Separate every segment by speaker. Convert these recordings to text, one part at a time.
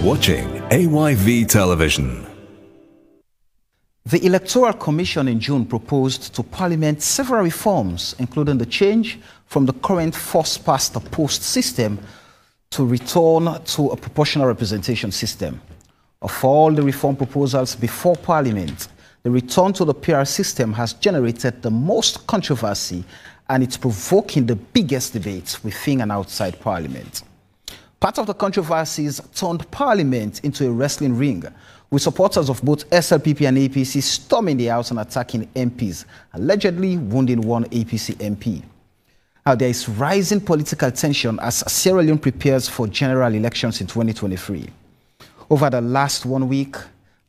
Speaker 1: watching AYV Television.
Speaker 2: The Electoral Commission in June proposed to Parliament several reforms, including the change from the current first-past-the-post system to return to a proportional representation system. Of all the reform proposals before Parliament, the return to the PR system has generated the most controversy, and it's provoking the biggest debates within and outside Parliament. Part of the controversies turned Parliament into a wrestling ring, with supporters of both SLPP and APC storming the House and attacking MPs, allegedly wounding one APC MP. Now, there is rising political tension as Sierra Leone prepares for general elections in 2023. Over the last 1 week,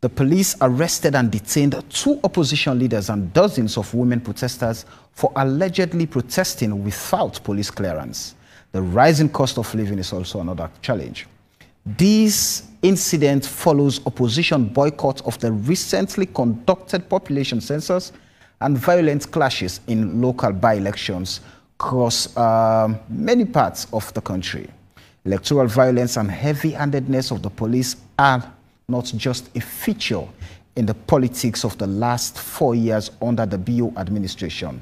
Speaker 2: the police arrested and detained 2 opposition leaders and dozens of women protesters for allegedly protesting without police clearance. The rising cost of living is also another challenge. This incident follows opposition boycott of the recently conducted population census and violent clashes in local by-elections across many parts of the country. Electoral violence and heavy-handedness of the police are not just a feature in the politics of the last 4 years under the BO administration,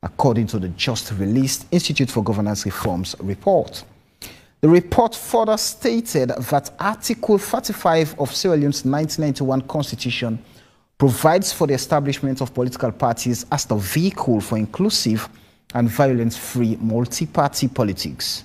Speaker 2: according to the just-released Institute for Governance Reforms report. The report further stated that Article 35 of Sierra Leone's 1991 Constitution provides for the establishment of political parties as the vehicle for inclusive and violence-free multi-party politics.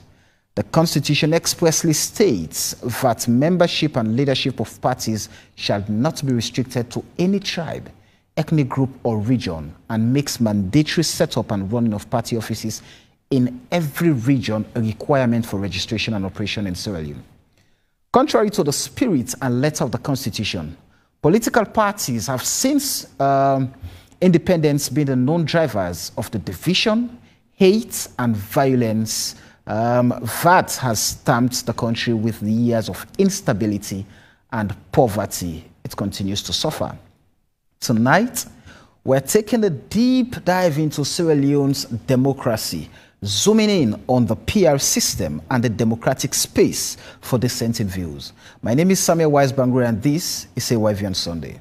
Speaker 2: The Constitution expressly states that membership and leadership of parties shall not be restricted to any tribe, ethnic group or region, and makes mandatory setup and running of party offices in every region a requirement for registration and operation in Sierra Leone. Contrary to the spirit and letter of the Constitution, political parties have since independence been the known drivers of the division, hate, and violence that has stamped the country with the years of instability and poverty it continues to suffer. Tonight, we're taking a deep dive into Sierra Leone's democracy, zooming in on the PR system and the democratic space for dissenting views. My name is Samuel Wise Bangura, and this is AYV on Sunday.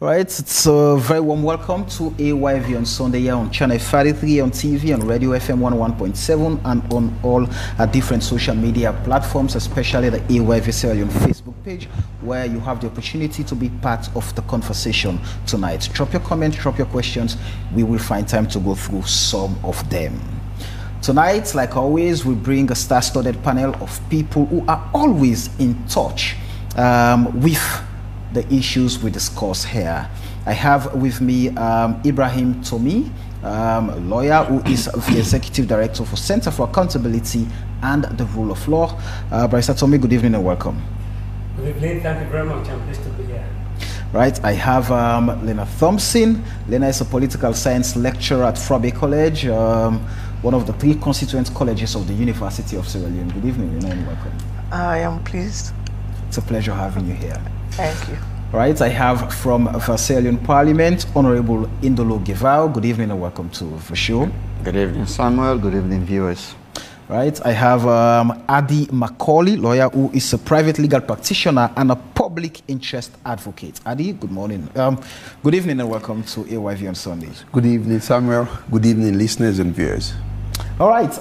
Speaker 2: Right, it's a very warm welcome to AYV on Sunday here on Channel 33 on TV, on Radio FM 101.7, and on all different social media platforms, especially the AYV Sierra Leone Facebook page, where you have the opportunity to be part of the conversation tonight. Drop your comments, drop your questions. We will find time to go through some of them. Tonight, like always, we bring a star-studded panel of people who are always in touch with the issues we discuss here. I have with me Ibrahim Tomi, a lawyer who is the Executive Director for Center for Accountability and the Rule of Law. Barrister Tomi, good evening and welcome.
Speaker 3: Good evening, thank you very much. I'm pleased to be here.
Speaker 2: Right, I have Lenna Thompson. Lenna is a political science lecturer at Frabe College, one of the 3 constituent colleges of the University of Sierra Leone. Good evening, Lenna, and welcome.
Speaker 4: I am pleased.
Speaker 2: It's a pleasure having you here.
Speaker 4: Thank you.
Speaker 2: Right, I have from the Sierra Leone Parliament, Honorable Hindolo Gavao. Good evening and welcome to the show.
Speaker 5: Good evening, Samuel. Good evening, viewers.
Speaker 2: Right, I have Adi Macauley, lawyer who is a private legal practitioner and a public interest advocate. Adi, good morning. Good evening and welcome to AYV on Sunday.
Speaker 6: Good evening, Samuel. Good evening, listeners and viewers.
Speaker 2: All right,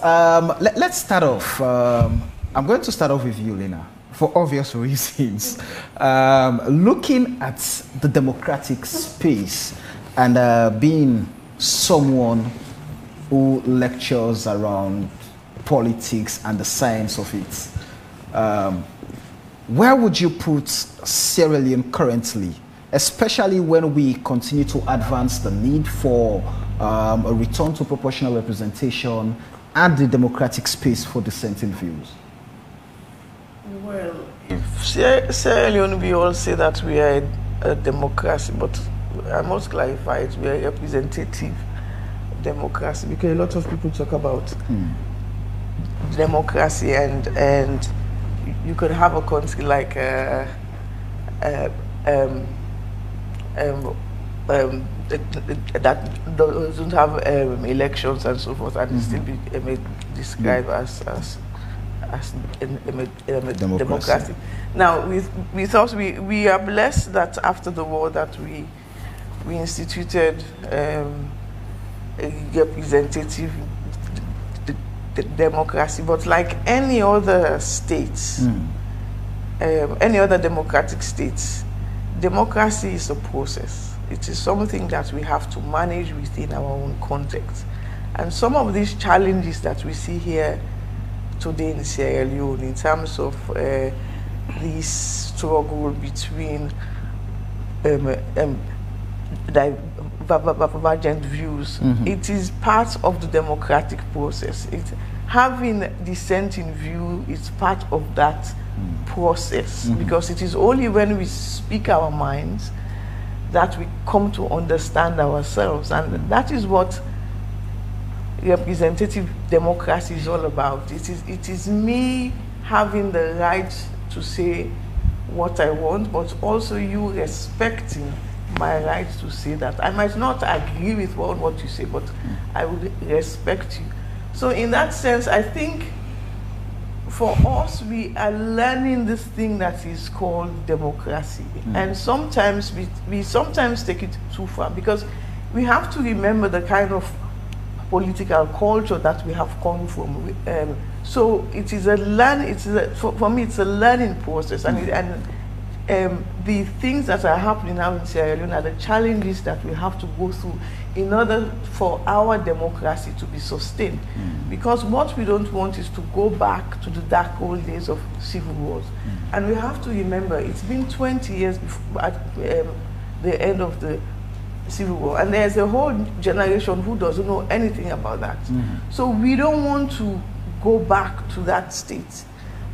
Speaker 2: let's start off. I'm going to start off with you, Lenna, for obvious reasons. Looking at the democratic space and being someone who lectures around politics and the science of it, where would you put Sierra Leone currently, especially when we continue to advance the need for a return to proportional representation and the democratic space for dissenting views?
Speaker 4: Well, if Sierra Leone, we all say that we are a democracy, but I must clarify it, we are a representative democracy, because a lot of people talk about democracy, and you could have a country like that doesn't have elections and so forth, and still be described as democracy. Now, we thought we are blessed that after the war that we instituted a representative democracy, but like any other states, any other democratic states, democracy is a process. It is something that we have to manage within our own context. And some of these challenges that we see here today in Sierra Leone in terms of this struggle between divergent views, it is part of the democratic process. Having dissenting view is part of that process, because it is only when we speak our minds that we come to understand ourselves, and that is what representative democracy is all about. It is me having the right to say what I want, but also you respecting my right to say that. I might not agree with what you say, but I would respect you. So in that sense, I think for us, we are learning this thing that is called democracy. And sometimes we sometimes take it too far, because we have to remember the kind of political culture that we have come from. So it is a for me, it's a learning process, and the things that are happening now in Sierra Leone are the challenges that we have to go through in order for our democracy to be sustained. Because what we don't want is to go back to the dark old days of civil wars. And we have to remember, it's been 20 years before, at the end of the Civil War, and there's a whole generation who doesn't know anything about that. So we don't want to go back to that state.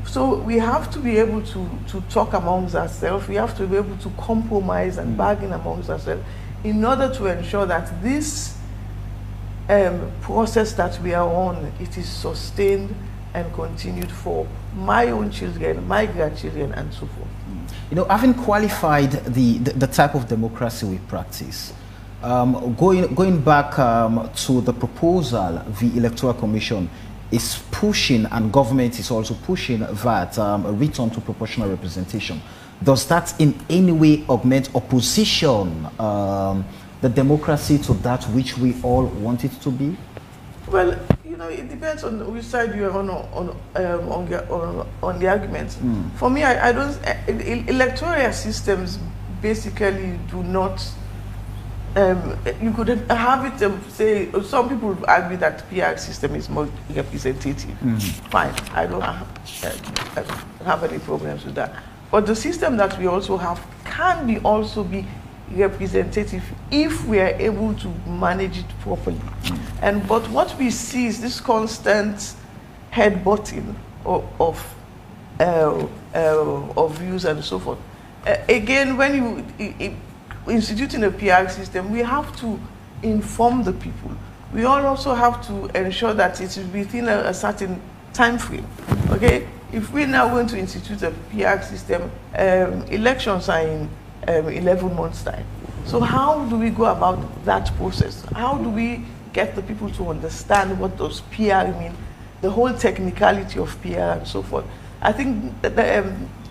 Speaker 4: So we have to be able to talk amongst ourselves. We have to be able to compromise and bargain amongst ourselves in order to ensure that this process that we are on, it is sustained and continued for my own children, my grandchildren, and so forth.
Speaker 2: You know, having qualified the type of democracy we practice, going back to the proposal the Electoral Commission is pushing, and government is also pushing, that a return to proportional representation. Does that in any way augment opposition, the democracy to that which we all want it to be?
Speaker 4: Well, you know, it depends on which side you are on the argument. For me, I don't. Electoral systems basically do not. You could have it say, some people argue that PR system is more representative. Fine, I don't have any problems with that. But the system that we also have can also be representative if we are able to manage it properly. But what we see is this constant headbutting of views and so forth. Again, when you instituting a PR system, we have to inform the people. We all also have to ensure that it is within a certain time frame. Okay, if we're now going to institute a PR system, elections are in 11 months' time. So how do we go about that process? How do we get the people to understand what those PR mean, the whole technicality of PR and so forth? I think that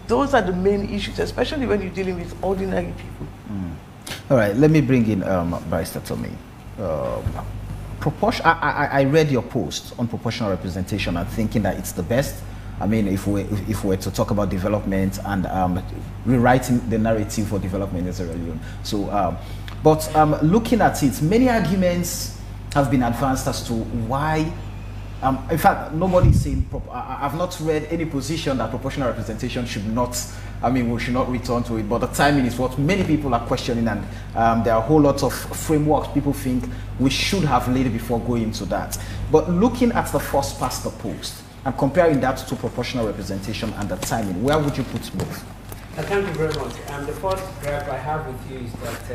Speaker 4: those are the main issues, especially when you're dealing with ordinary people.
Speaker 2: All right, let me bring in Barrister Tommy. I read your post on proportional representation and thinking that it's the best. I mean, if we were to talk about development and rewriting the narrative for development in Sierra Leone. So, looking at it, many arguments have been advanced as to why. In fact, nobody is saying. I've not read any position that proportional representation should not. I mean, we should not return to it. But the timing is what many people are questioning, and there are a whole lot of frameworks people think we should have laid before going into that. But looking at the first past the post and comparing that to proportional representation and the timing, where would you put both?
Speaker 3: Thank you very much. The first gripe I have with you is that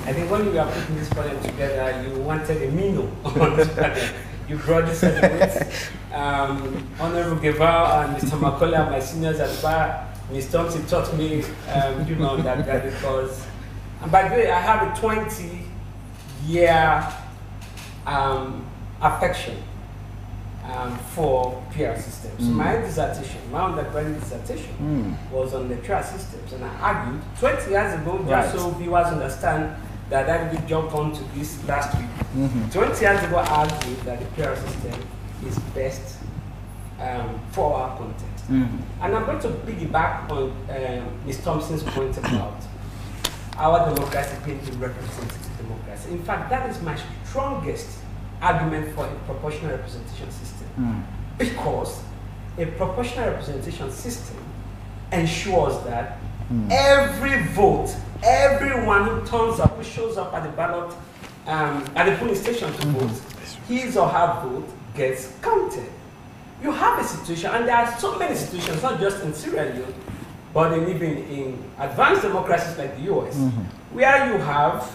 Speaker 3: I think when you were putting this panel together, you wanted a menu on this panel. you broadly said it. Honorable Gavao and Mr. Macauley are my seniors at the bar. Ms. Thompson taught me, that because, and by the way, I have a 20-year affection for PR systems. My dissertation, my undergraduate dissertation was on the PR systems, and I argued 20 years ago, just so viewers understand that I did jump onto this last week. 20 years ago, I argued that the PR system is best for our context. And I'm going to piggyback on Ms. Thompson's point about our democracy being a representative democracy. In fact, that is my strongest argument for a proportional representation system. Because a proportional representation system ensures that every vote, everyone who turns up, who shows up at the ballot, at the polling station to vote, his or her vote gets counted. You have a situation, and there are so many situations, not just in Sierra Leone, but even in advanced democracies like the US, where you have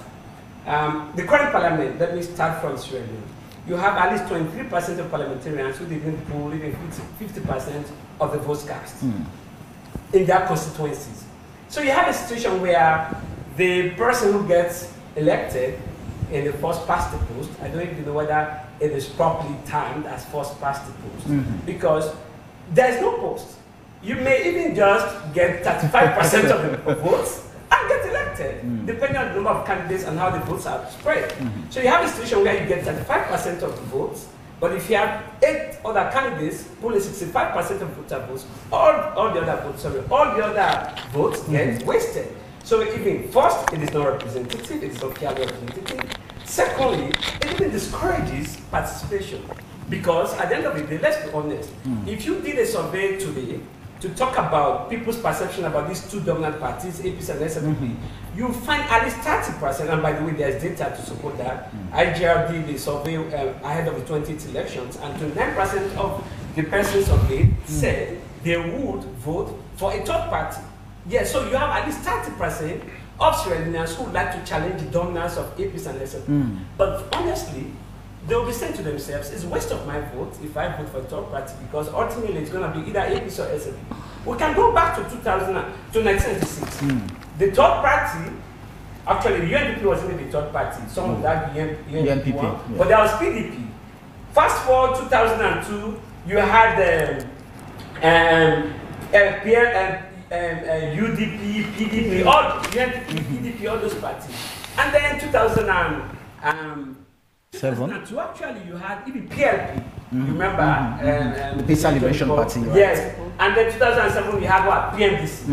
Speaker 3: the current parliament. Let me start from Sierra Leone. You have at least 23% of parliamentarians who didn't poll even 50% of the votes cast in their constituencies. So you have a situation where the person who gets elected in the first past the post, I don't even know whether it is properly timed as first past the post, because there's no post. You may even just get 35% of the votes and get elected, depending on the number of candidates and how the votes are spread. So you have a situation where you get 35% of the votes, but if you have 8 other candidates pulling 65% of votes, all the other votes get wasted. So even first, it is not representative, it is not fairly representative. Secondly, it even discourages participation, because at the end of the day, let's be honest, if you did a survey today to talk about people's perception about these two dominant parties, APC and SFP, you'll find at least 30%, and by the way, there's data to support that. IGR did a survey ahead of the 2018 elections, and 29% of the persons surveyed said they would vote for a third party. Yes, so you have at least 30% of Sierra Leoneans who would like to challenge the dominance of APC and SFP. But honestly, they will be saying to themselves, it's a waste of my vote if I vote for a third party, because ultimately it's going to be either APC or SFP. We can go back to 1996. The third party, actually the UNDP wasn't the third party, some would argue UNDP one, but there was PDP. Fast forward 2002, you had the UDP, PDP, all UNDP, PDP, all those parties. And then 2002, actually, you had even PLP. You remember?
Speaker 2: The Peace and Liberation Party.
Speaker 3: Yes. And then 2007, we had what? PMDC.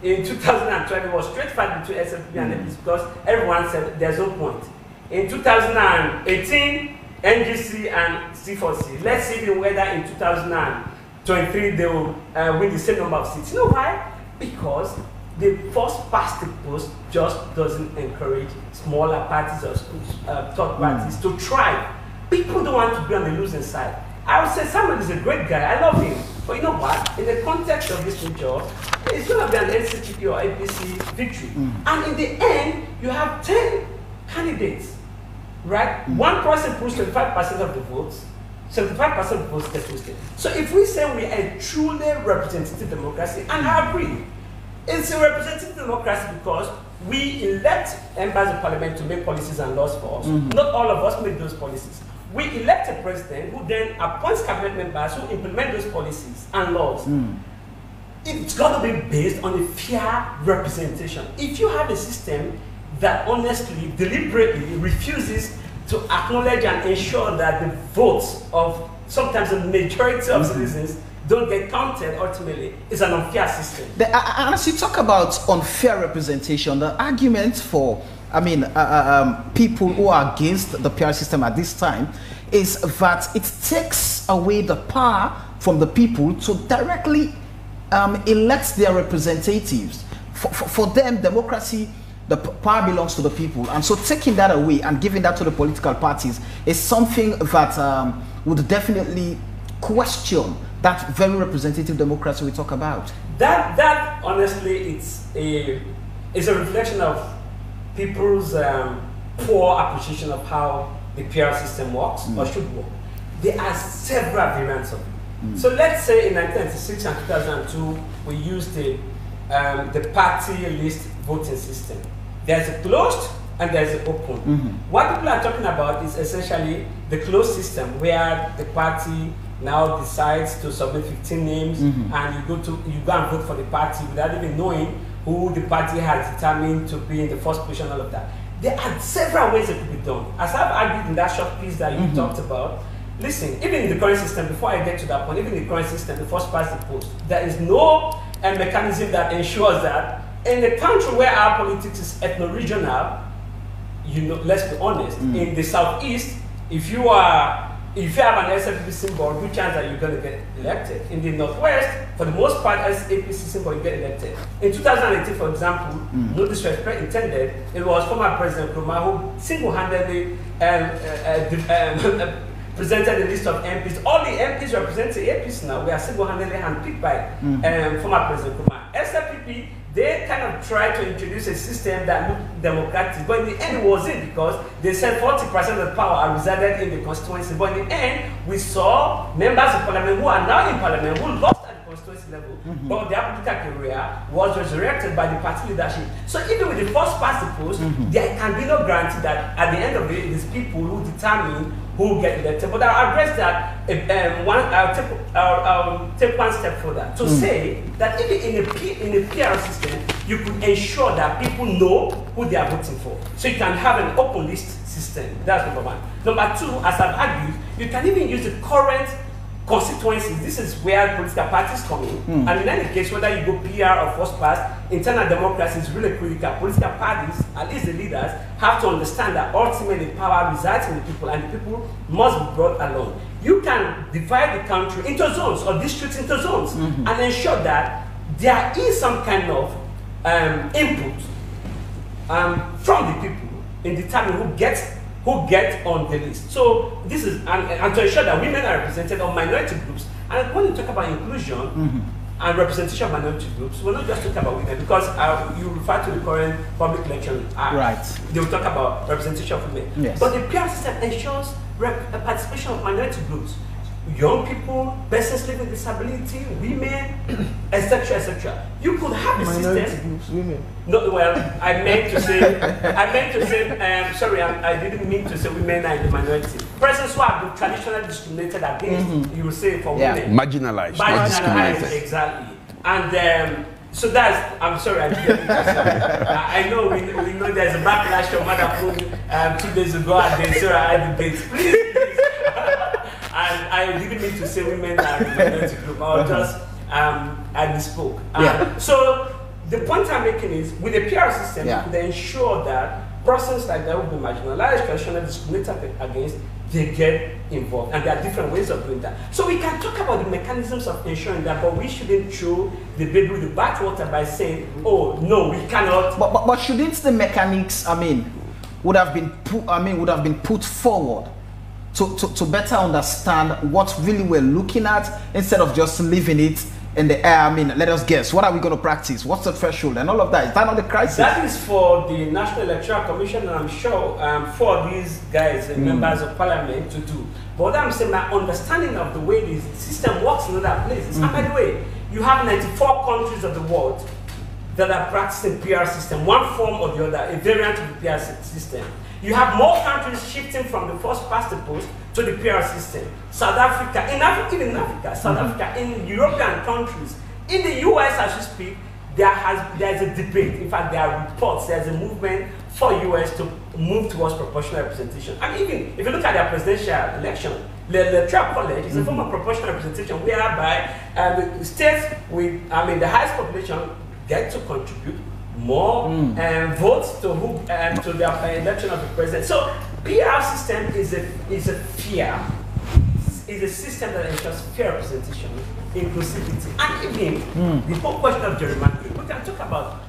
Speaker 3: In 2012, it was straight fight between SFP and APC, because everyone said there's no point. In 2018, NGC and C4C. Let's see even whether in 2023 they will win the same number of seats. You know why? Because the first past the post just doesn't encourage smaller parties or third parties to try. People don't want to be on the losing side. I would say Samuel is a great guy. I love him. But you know what? In the context of this nature, it's going to be an NCTP or APC victory. And in the end, you have 10 candidates, right? One person pulls 25% of the votes, 75% of the votes get wasted. So if we say we are a truly representative democracy, and I agree, it's a representative democracy because we elect members of parliament to make policies and laws for us. Not all of us make those policies. We elect a president who then appoints cabinet members who implement those policies and laws. It's got to be based on a fair representation. If you have a system that honestly, deliberately refuses to acknowledge and ensure that the votes of sometimes the majority of citizens don't get counted, ultimately, it's an unfair system.
Speaker 2: As you talk about unfair representation, the argument for, people who are against the PR system at this time is that it takes away the power from the people to directly elect their representatives. For them, democracy, the power belongs to the people. And so taking that away and giving that to the political parties is something that would definitely question that very representative democracy we talk about.
Speaker 3: That honestly, it's a reflection of people's poor appreciation of how the PR system works or should work. there are several variants of it. So let's say in 1996 and 2002, we used the party list voting system. There's a closed and there's an open. What people are talking about is essentially the closed system where the party now decides to submit 15 names and you go and vote for the party without even knowing who the party has determined to be in the first position, all of that. There are several ways it could be done. As I've argued in that short piece that you talked about, listen, even in the current system, before I get to that point, even in the current system, the first past the post, there is no mechanism that ensures that in a country where our politics is ethno-regional, you know, let's be honest, in the southeast, if you have an SFP symbol, good chance that you're going to get elected. In the northwest, for the most part, as APC symbol, you get elected. In 2018, for example, no disrespect intended, it was former President Nkrumah who single-handedly presented a list of MPs. All the MPs representing APC now, we are single-handedly handpicked by former President Nkrumah. SFPP, they kind of tried to introduce a system that looked democratic, but in the end it wasn't, because they said 40% of the power resided in the constituency. But in the end, we saw members of parliament who are now in parliament who lost at the constituency level, but their political career was resurrected by the party leadership. So even with the first past the post, there can be no guarantee that at the end of it, it is people who determine who will get elected. But I'll address that. I'll take one step further to say that even in a PR system, you could ensure that people know who they are voting for. So you can have an open list system. That's number one. Number two, as I've argued, you can even use the current constituencies. This is where political parties come in. And in any case, whether you go PR or first pass, internal democracy is really critical. Political parties, at least the leaders, have to understand that ultimately power resides in the people and the people must be brought along. You can divide the country into zones or districts into zones and ensure that there is some kind of input from the people in determining who gets on the list. So this is, and to ensure that women are represented or minority groups. And when you talk about inclusion and representation of minority groups, we're not just talking about women, because you refer to the current public election act.
Speaker 2: Right.
Speaker 3: They will talk about representation of women.
Speaker 2: Yes.
Speaker 3: But the PR system ensures participation of minority groups. Young people, persons living with disability, women, etc., etc. You could have a system.
Speaker 4: Groups, women.
Speaker 3: No, well, I meant to say, sorry, I didn't mean to say women are in the minority. Persons who have been traditionally discriminated against, you will say for women.
Speaker 6: Marginalized, not discriminated.
Speaker 3: Exactly. And so that's, I'm sorry, I didn't I know we know there's a backlash from Mother 2 days ago at the Sarah debates. Please. And I didn't mean to say women are in the minority group. I was just, I misspoke. So the point I'm making is, with the PR system, you could ensure that persons like that will be marginalized, traditionally discriminated against, they get involved. And there are different ways of doing that. So we can talk about the mechanisms of ensuring that, but we shouldn't throw the baby with the bathwater by saying, oh, no, we cannot.
Speaker 2: But shouldn't the mechanics, would have been put forward to better understand what really we're looking at, instead of just leaving it in the air? Let us guess. What are we going to practice? What's the threshold and all of that? Is that not the crisis?
Speaker 3: That is for the National Electoral Commission, and I'm sure for these guys, members of parliament, to do. But what I'm saying, my understanding of the way the system works in other places, and by the way, you have 94 countries of the world that are practicing PR system, one form or the other, a variant of the PR system. You have more countries shifting from the first past the post to the PR system. South Africa, even in Africa, South Africa, in European countries, in the US as we speak, there's a debate. In fact, there are reports, there's a movement for US to move towards proportional representation. And even if you look at their presidential election, the Electoral College is a form of proportional representation whereby the states with the highest population get to contribute more votes to the election of the president. So PR system is a system that ensures fair representation, inclusivity, and even the whole question of gerrymandering. We can talk about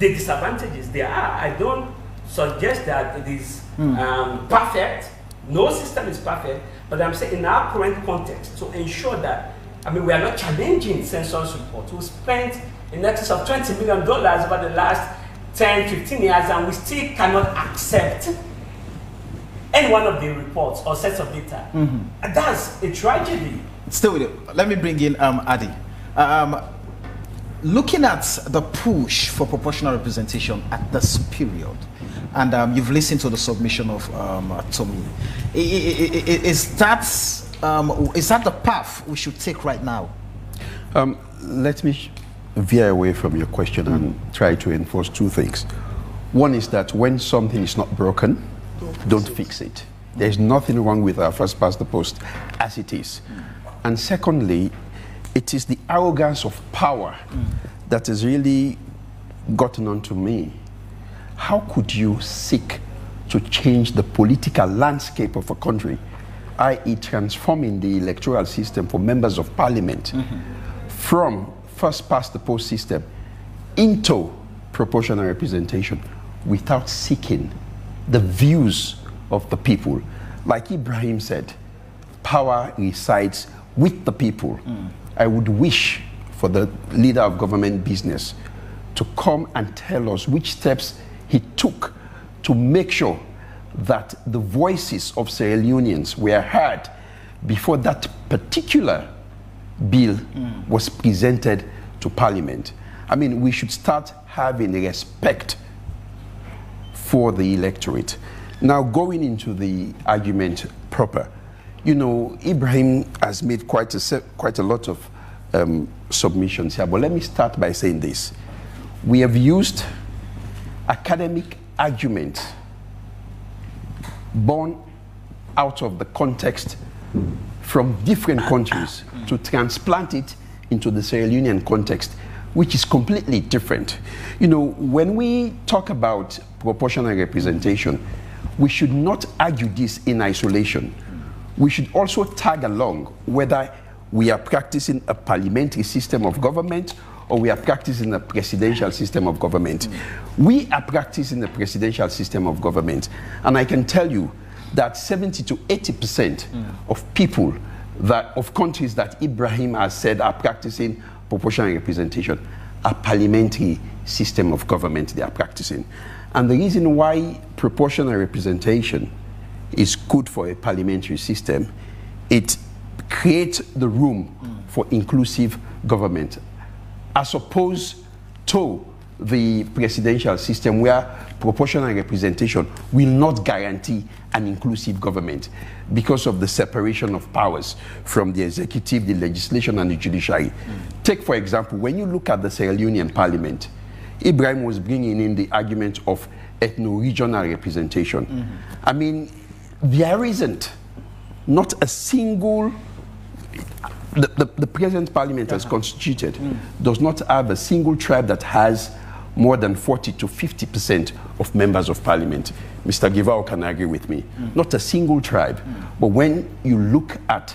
Speaker 3: the disadvantages there are. I don't suggest that it is perfect. No system is perfect, but I'm saying in our current context, to ensure that, we are not challenging census report. We spent in excess of $20 million over the last 10, 15 years, and we still cannot accept any one of the reports or sets of data. And that's a tragedy.
Speaker 2: Still with it. Let me bring in Adi. Looking at the push for proportional representation at this period, and you've listened to the submission of Tommy, is that the path we should take right now?
Speaker 7: Let me veer away from your question and try to enforce two things. One is that when something is not broken, don't fix it. There's nothing wrong with our first past the post as it is. And secondly, it is the arrogance of power that has really gotten onto me. How could you seek to change the political landscape of a country, i.e. transforming the electoral system for members of parliament from first past the post system into proportional representation without seeking the views of the people? Like Ibrahim said, power resides with the people. I would wish for the leader of government business to come and tell us which steps he took to make sure that the voices of Sierra Leoneans were heard before that particular bill was presented to Parliament. I mean, we should start having respect for the electorate. Now, going into the argument proper, you know, Ibrahim has made quite a lot of submissions here, but let me start by saying this. We have used academic arguments born out of the context from different countries to transplant it into the Sierra Leonean context, which is completely different. You know, when we talk about proportional representation, we should not argue this in isolation. We should also tag along whether we are practicing a parliamentary system of government or we are practicing a presidential system of government. We are practicing a presidential system of government. And I can tell you that 70 to 80% of people of countries that Ibrahim has said are practicing proportional representation are parliamentary system of government they are practicing. And the reason why proportional representation is good for a parliamentary system, it creates the room for inclusive government, as opposed to the presidential system where proportional representation will not guarantee an inclusive government because of the separation of powers from the executive, the legislation, and the judiciary. Take, for example, when you look at the Sierra Leonean parliament, Ibrahim was bringing in the argument of ethno-regional representation. I mean, there isn't not a single, the present parliament as constituted does not have a single tribe that has more than 40 to 50% of members of parliament. Mr. Gavao can agree with me. Not a single tribe. But when you look at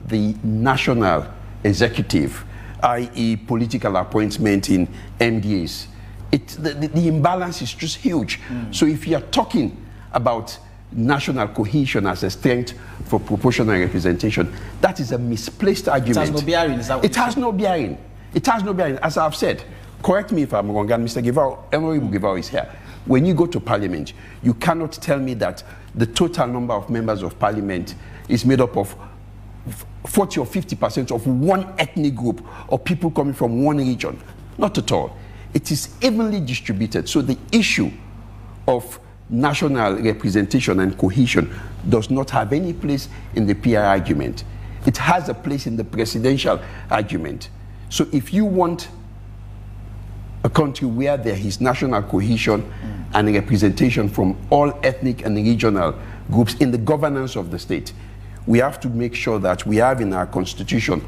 Speaker 7: the national executive, i.e. political appointment in MDAs, the imbalance is just huge. So if you are talking about national cohesion as a strength for proportional representation, that is a misplaced argument.
Speaker 2: It has no bearing, is that what
Speaker 7: it has no bearing. It has no bearing, as I've said. Correct me if I'm wrong, and Mr. Gavao, Honorable Gavao is here. When you go to Parliament, you cannot tell me that the total number of members of Parliament is made up of 40 or 50% of one ethnic group or people coming from one region. Not at all. It is evenly distributed. So the issue of national representation and cohesion does not have any place in the PR argument. It has a place in the presidential argument. So if you want a country where there is national cohesion and representation from all ethnic and regional groups in the governance of the state, we have to make sure that we have in our constitution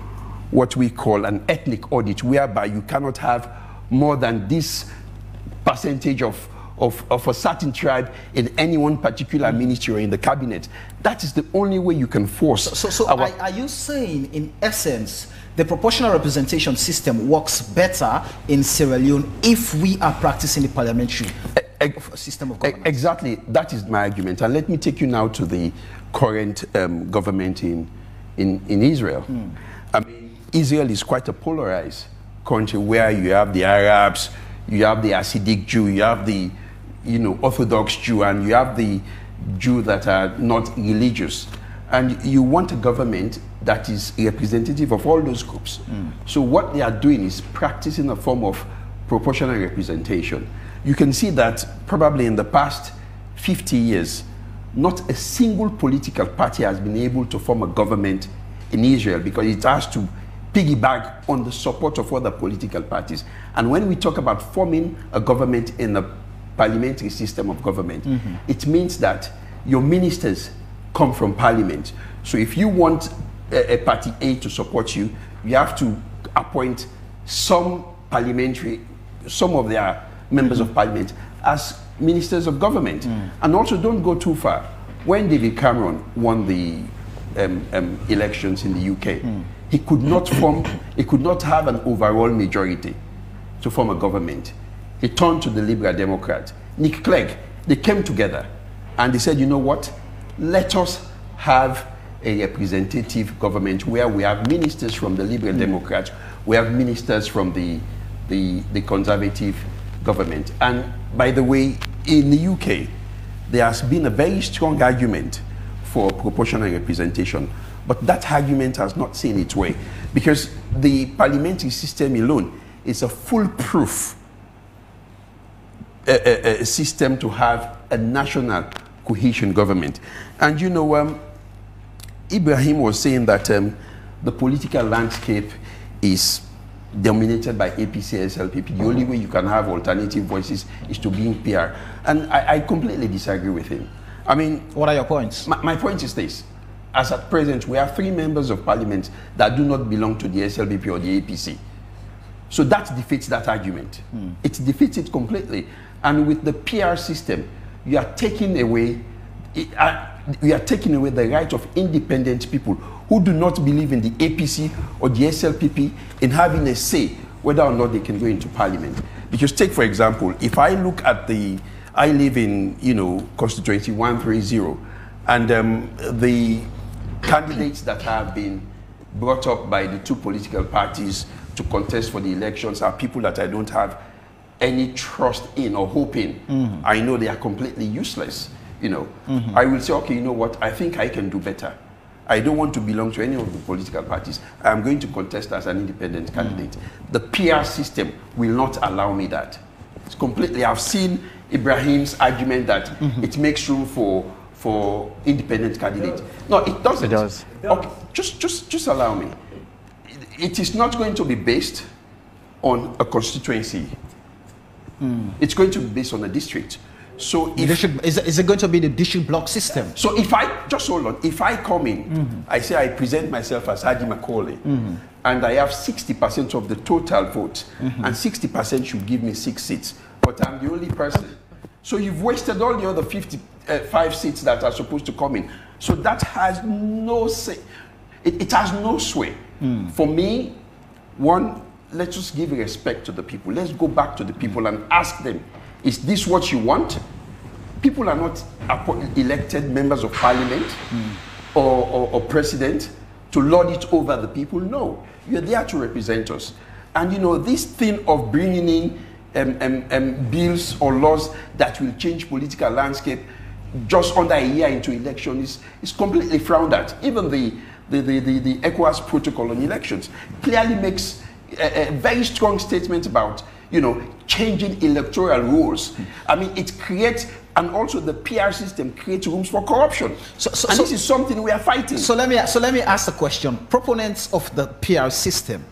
Speaker 7: what we call an ethnic audit, whereby you cannot have more than this percentage of a certain tribe in any one particular ministry or in the cabinet. That is the only way you can force.
Speaker 2: Are you saying, in essence, the proportional representation system works better in Sierra Leone if we are practicing the parliamentary system of government?
Speaker 7: Exactly. That is my argument. And let me take you now to the current government in Israel. I mean, Israel is quite a polarized country where you have the Arabs, you have the Hasidic Jew, you have the Orthodox Jew, and you have the Jews that are not religious. And you want a government that is representative of all those groups. So what they are doing is practicing a form of proportional representation. You can see that probably in the past 50 years, not a single political party has been able to form a government in Israel because it has to piggyback on the support of other political parties. And when we talk about forming a government in a parliamentary system of government, it means that your ministers come from parliament. So if you want a party A to support you, you have to appoint some of their members of parliament as ministers of government. And also don't go too far. When David Cameron won the elections in the UK, he could not have an overall majority to form a government. He turned to the Liberal Democrat, Nick Clegg. They came together and they said, you know what? Let us have a representative government where we have ministers from the Liberal Democrats, we have ministers from the Conservative government. And by the way, in the UK, there has been a very strong argument for proportional representation, but that argument has not seen its way because the parliamentary system alone is a foolproof system to have a national cohesion government. And you know, Ibrahim was saying that the political landscape is dominated by APC, SLPP. The only way you can have alternative voices is to be in PR. And I completely disagree with him. I mean,
Speaker 2: what are your points?
Speaker 7: My point is this. As at present, we have 3 members of parliament that do not belong to the SLPP or the APC. So that defeats that argument. It defeats it completely. And with the PR system, you are taking away the right of independent people who do not believe in the APC or the SLPP in having a say whether or not they can go into parliament. Because take, for example, if I look at I live in, constituency 130, and the candidates that have been brought up by the 2 political parties to contest for the elections are people that I don't have any trust in or hope in. I know they are completely useless. I will say, okay, you know what? I think I can do better. I don't want to belong to any of the political parties. I'm going to contest as an independent candidate. The PR system will not allow me that. It's completely. I've seen Ibrahim's argument that it makes room for independent candidates. No, it doesn't.
Speaker 5: It does.
Speaker 7: Okay, just allow me. It is not going to be based on a constituency. It's going to be based on a district. So if,
Speaker 2: is it going to be the district block system?
Speaker 7: So if I come in, I say I present myself as Haji Macauley, and I have 60% of the total vote, and 60% should give me 6 seats, but I'm the only person. So you've wasted all the other 55 seats that are supposed to come in. So that has no say. It has no sway. For me, one, let's just give respect to the people. Let's go back to the people and ask them, is this what you want? People are not elected members of parliament or president to lord it over the people. No, you're there to represent us. And this thing of bringing in bills or laws that will change political landscape just under a year into election is completely frowned at. Even the ECOWAS protocol on elections clearly makes a very strong statement about changing electoral rules. I mean, it creates, and also the PR system creates rooms for corruption. So this is something we are fighting.
Speaker 2: So let me ask a question. Proponents of the PR system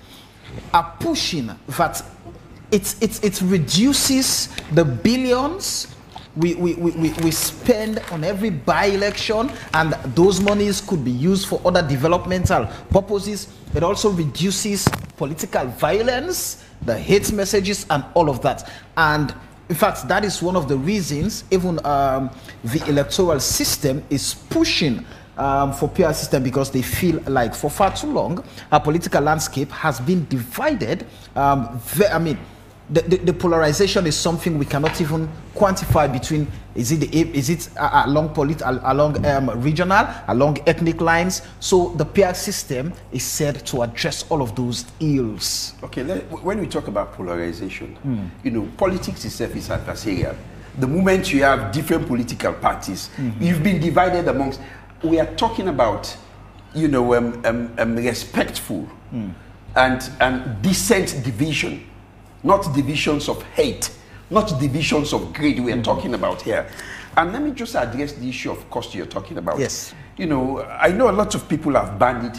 Speaker 2: are pushing that it reduces the billions we spend on every by-election, and those monies could be used for other developmental purposes. It also reduces political violence, the hate messages, and all of that. And in fact, that is one of the reasons even the electoral system is pushing for PR system, because they feel like for far too long our political landscape has been divided. The polarization is something we cannot even quantify between, is it along regional, along ethnic lines. So the PR system is said to address all of those ills.
Speaker 7: Okay, when we talk about polarization, politics itself is adversarial. the moment you have different political parties, you've been divided amongst. We are talking about, you know, respectful and decent division, not divisions of hate, not divisions of greed. We are talking about here. And let me just address the issue of cost you're talking about.
Speaker 2: Yes.
Speaker 7: You know, I know a lot of people have bandied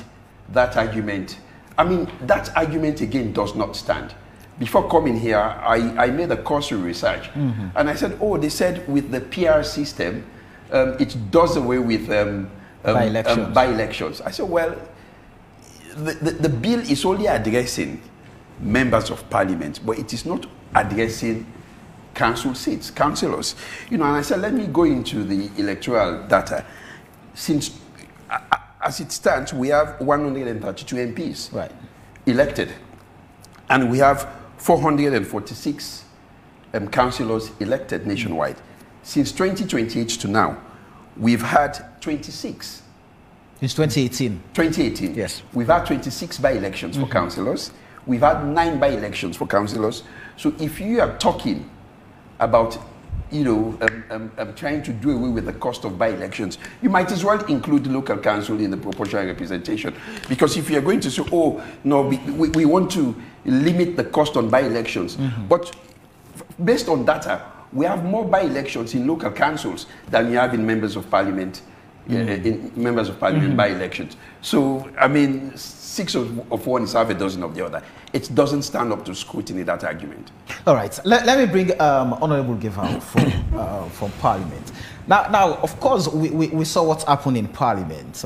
Speaker 7: that argument. I mean, that argument again does not stand. Before coming here, I made a cursory research, and I said, oh, they said with the PR system, it does away with by-elections. I said, well, the bill is only addressing members of parliament, but it is not addressing council seats, councillors. You know, and I said, let me go into the electoral data. Since, as it stands, we have 132 MPs elected, and we have 446 councillors elected nationwide. Since 2028 to now, we've had 26.
Speaker 2: Since 2018?
Speaker 7: 2018.
Speaker 2: Yes.
Speaker 7: We've had 26 by-elections for councillors. We've had 9 by-elections for councillors. So if you are talking about, you know, trying to do away with the cost of by-elections, you might as well include the local council in the proportional representation. Because if you're going to say, oh, no, we want to limit the cost on by-elections, but based on data, we have more by-elections in local councils than we have in members of parliament, in members of parliament by-elections. So, I mean, 6 of one is half a dozen of the other. It doesn't stand up to scrutiny, that argument.
Speaker 2: All right. Let me bring Honorable Gavao from Parliament. Now, of course, we saw what's happened in Parliament,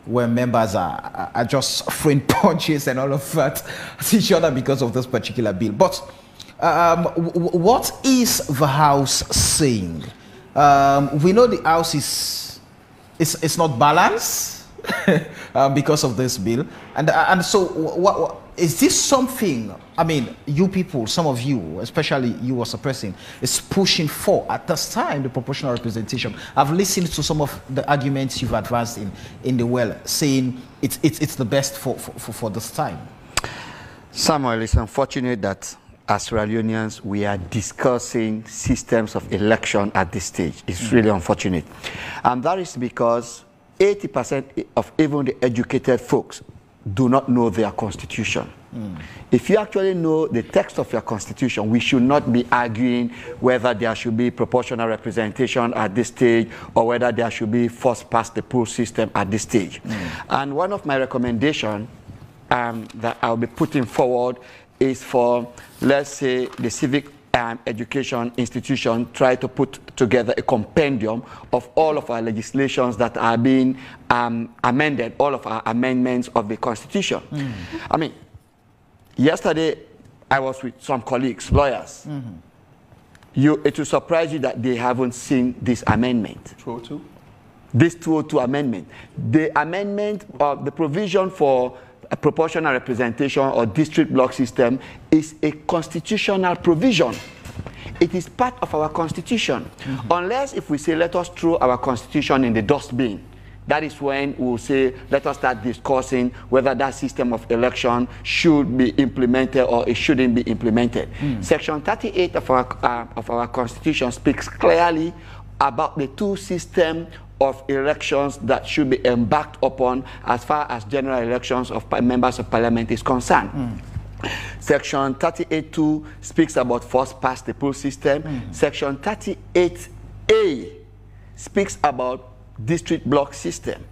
Speaker 2: where members are just throwing punches and all of that at each other because of this particular bill. But what is the House saying? We know the House is not balanced because of this bill, and so what is this something? I mean, you people, some of you, especially you as a person, is pushing for at this time the proportional representation. I've listened to some of the arguments you've advanced in the well, saying it's the best for this time.
Speaker 5: Samuel, it's unfortunate that as Sierra Leoneans, we are discussing systems of election at this stage. It's really unfortunate. And that is because 80% of even the educated folks do not know their constitution. If you actually know the text of your constitution, we should not be arguing whether there should be proportional representation at this stage or whether there should be first past the post system at this stage. And one of my recommendations that I'll be putting forward is for, let's say, the civic education institution try to put together a compendium of all of our legislations that are being amended, all of our amendments of the Constitution. I mean, yesterday I was with some colleagues, lawyers. It will surprise you that they haven't seen this amendment.
Speaker 7: 202?
Speaker 5: This 202 amendment. The amendment of the provision for a proportional representation or district block system is a constitutional provision. It is part of our constitution. Unless if we say, let us throw our constitution in the dustbin, that is when we'll say, let us start discussing whether that system of election should be implemented or it shouldn't be implemented. Section 38 of our constitution speaks clearly about the two systems of elections that should be embarked upon as far as general elections of members of parliament is concerned. Section 38(2) speaks about first past the post system. Section 38A speaks about district block system.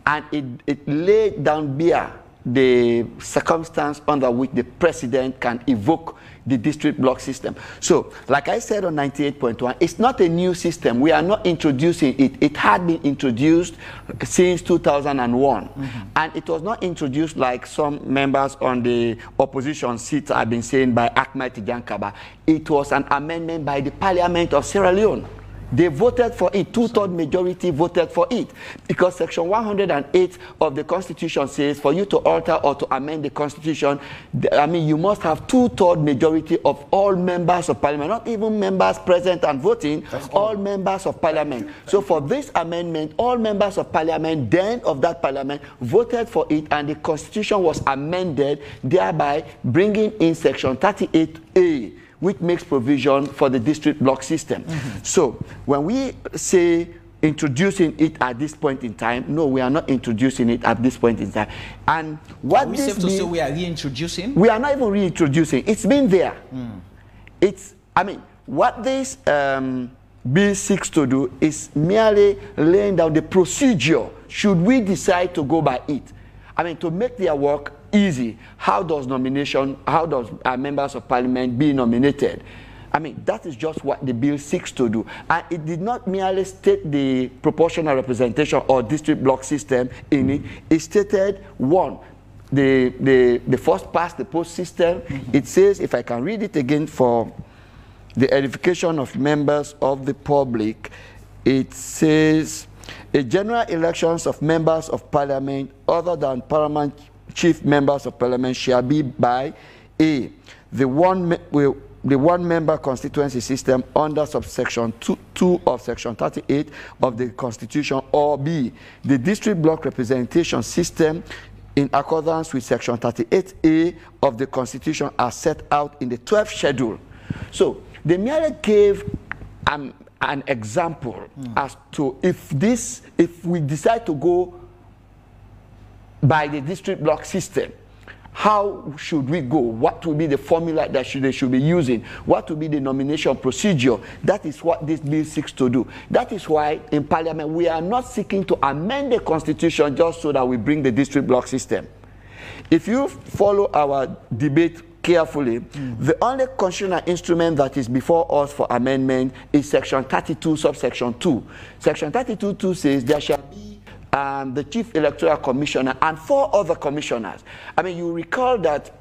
Speaker 5: And it laid down bare the circumstance under which the president can evoke the district block system. So, like I said on 98.1, it's not a new system. We are not introducing it. It had been introduced since 2001. And it was not introduced like some members on the opposition seat have been saying by Ahmed Tijankaba. It was an amendment by the Parliament of Sierra Leone. They voted for it. 2/3 majority voted for it. Because Section 108 of the Constitution says for you to alter or to amend the Constitution, I mean, you must have 2/3 majority of all members of Parliament, not even members present and voting, all members of Parliament. So for this amendment, all members of Parliament, then of that Parliament, voted for it, and the Constitution was amended, thereby bringing in Section 38A, which makes provision for the district block system. So when we say introducing it at this point in time, no, we are not introducing it at this point in time. And what
Speaker 2: we
Speaker 5: this
Speaker 2: safe to say we are reintroducing?
Speaker 5: We are not even reintroducing. It's been there. It's, I mean, what this bill seeks to do is merely laying down the procedure should we decide to go by it. I mean, to make their work easy. How does members of parliament be nominated? I mean, that is just what the bill seeks to do. And it did not merely state the proportional representation or district block system in it. It stated, one, the first past the post system. It says, if I can read it again for the edification of members of the public, it says, a general elections of members of parliament other than paramount chief members of parliament shall be by A, the one member constituency system under subsection 2 of section 38 of the Constitution, or B, the district block representation system in accordance with section 38A of the Constitution as set out in the 12th schedule. So they merely gave an example as to if we decide to go by the district block system, how should we go? What will be the formula that they should be using? What will be the nomination procedure? That is what this bill seeks to do. That is why in Parliament we are not seeking to amend the Constitution just so that we bring the district block system. If you follow our debate carefully, the only constitutional instrument that is before us for amendment is section 32 subsection 2. Section 32(2) says there shall be the Chief Electoral Commissioner and 4 other commissioners. I mean, you recall that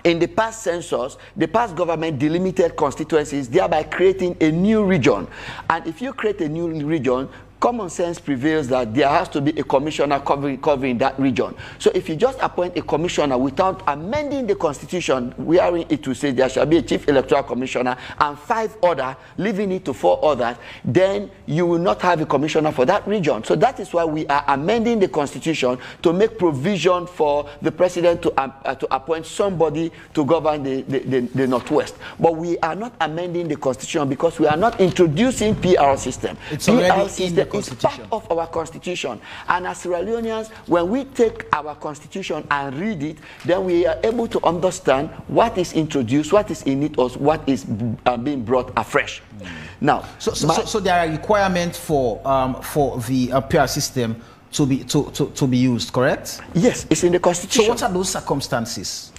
Speaker 5: in the past census, the past government delimited constituencies, thereby creating a new region. And if you create a new region, common sense prevails that there has to be a commissioner covering that region. So if you just appoint a commissioner without amending the Constitution, wherein it will say there shall be a Chief Electoral Commissioner and 5 others, leaving it to 4 others, then you will not have a commissioner for that region. So that is why we are amending the Constitution to make provision for the president to appoint somebody to govern the Northwest. But we are not amending the Constitution because we are not introducing PR system.
Speaker 2: It's already
Speaker 5: PR
Speaker 2: in
Speaker 5: system
Speaker 2: the
Speaker 5: is part of our Constitution. And as Sierra Leoneans, when we take our Constitution and read it, then we are able to understand what is introduced, what is in it, or what is being brought afresh. Now,
Speaker 2: so there are requirements for the PR system to be used, correct?
Speaker 5: Yes, it's in the Constitution.
Speaker 2: So what are those circumstances?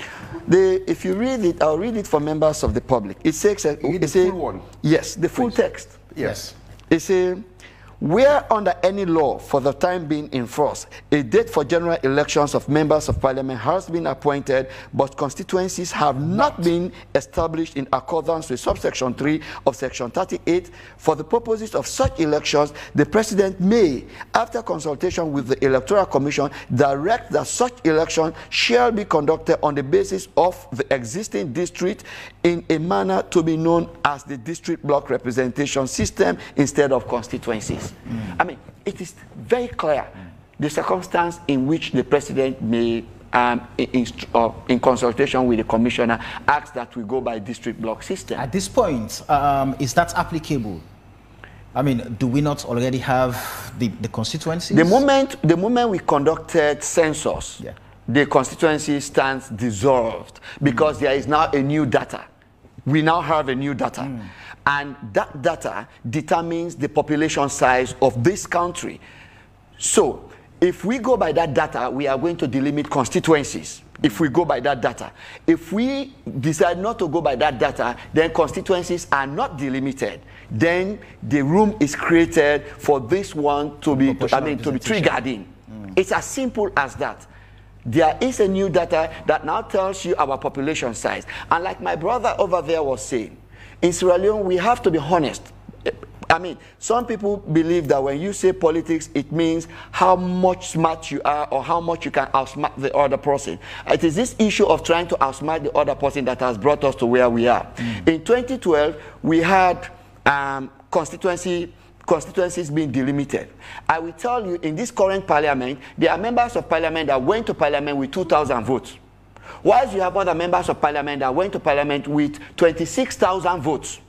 Speaker 5: If you read it, I'll read it for members of the public. It says,
Speaker 7: the full one.
Speaker 5: Yes, the full text.
Speaker 7: Yes.
Speaker 5: It says, where under any law for the time being in force, a date for general elections of members of parliament has been appointed, but constituencies have not been established in accordance with subsection 3 of section 38, for the purposes of such elections, the president may, after consultation with the Electoral Commission, direct that such election shall be conducted on the basis of the existing district in a manner to be known as the district block representation system instead of constituencies. I mean, it is very clear the circumstance in which the president may, in consultation with the commissioner, ask that we go by district block system.
Speaker 2: At this point, is that applicable? I mean, do we not already have the constituencies?
Speaker 5: The moment we conducted census, the constituency stands dissolved because there is now a new data. We now have a new data. And that data determines the population size of this country. So if we go by that data, we are going to delimit constituencies. If we go by that data. If we decide not to go by that data, then constituencies are not delimited. Then the room is created for this one to be triggered in. It's as simple as that. There is a new data that now tells you our population size. And like my brother over there was saying, in Sierra Leone, we have to be honest. I mean, some people believe that when you say politics, it means how much smart you are or how much you can outsmart the other person. It is this issue of trying to outsmart the other person that has brought us to where we are. In 2012, we had constituencies being delimited. I will tell you, in this current parliament, there are members of parliament that went to parliament with 2,000 votes. Whilst you have other members of parliament that went to parliament with 26,000 votes.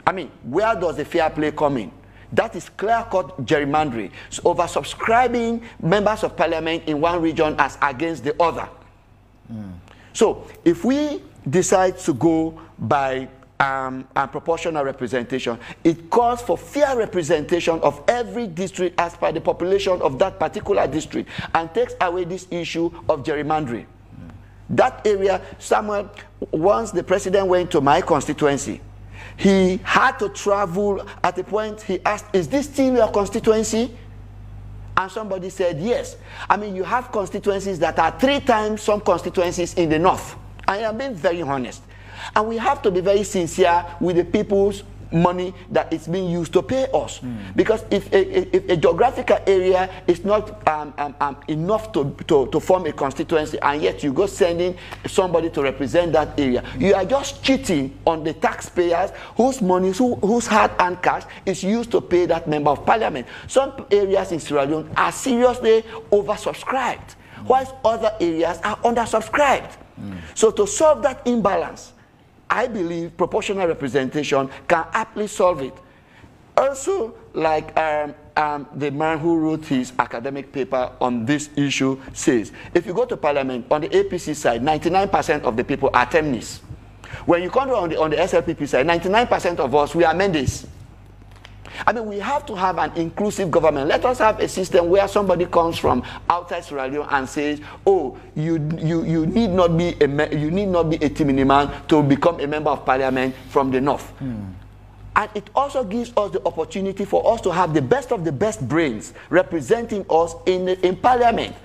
Speaker 5: I mean, where does the fair play come in? That is clear-cut gerrymandering. So oversubscribing members of parliament in one region as against the other. So if we decide to go by proportional representation, it calls for fair representation of every district as per the population of that particular district and takes away this issue of gerrymandering. That area, Samuel, once the president went to my constituency, he had to travel. At a point, he asked, is this still your constituency? And somebody said, yes. I mean, you have constituencies that are 3 times some constituencies in the north. I am being very honest. And we have to be very sincere with the people's money that is being used to pay us. Because if a geographical area is not enough to form a constituency, and yet you go sending somebody to represent that area, you are just cheating on the taxpayers whose money, whose hard-earned cash is used to pay that member of parliament. Some areas in Sierra Leone are seriously oversubscribed, whilst other areas are undersubscribed. So to solve that imbalance, I believe proportional representation can aptly solve it. Also, like the man who wrote his academic paper on this issue says, if you go to parliament, on the APC side, 99% of the people are Temnis. When you come on the SLPP side, 99% of us, we are Mendes. I mean, we have to have an inclusive government. Let us have a system where somebody comes from outside Sierra Leone and says, "Oh, you need not be a Timini man to become a member of parliament from the north." And it also gives us the opportunity for us to have the best of the best brains representing us in parliament.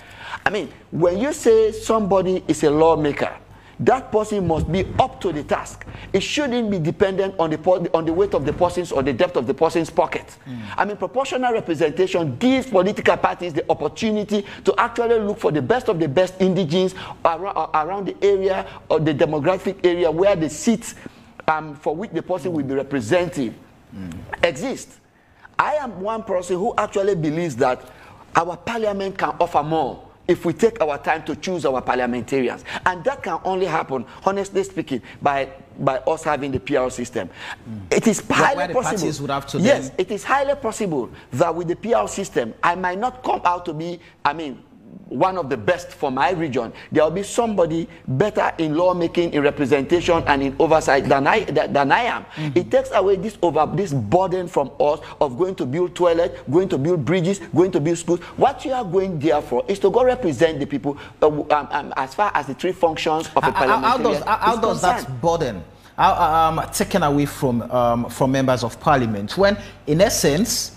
Speaker 5: I mean, when you say somebody is a lawmaker, that person must be up to the task. It shouldn't be dependent on the weight of the person's or the depth of the person's pocket. I mean, proportional representation gives political parties the opportunity to actually look for the best of the best indigenes around the area or the demographic area where the seats for which the person will be representing exist. I am one person who actually believes that our parliament can offer more if we take our time to choose our parliamentarians. And that can only happen, honestly speaking, by us having the PR system. It is highly possible. Would have to yes, it is highly possible that with the PR system, I might not come out to be, one of the best for my region. There will be somebody better in lawmaking, in representation, and in oversight than I am. It takes away this burden from us of going to build toilets, going to build bridges, going to build schools. What you are going there for is to go represent the people as far as the 3 functions of a parliamentarian. How does that burden taken away from members of parliament when, in essence,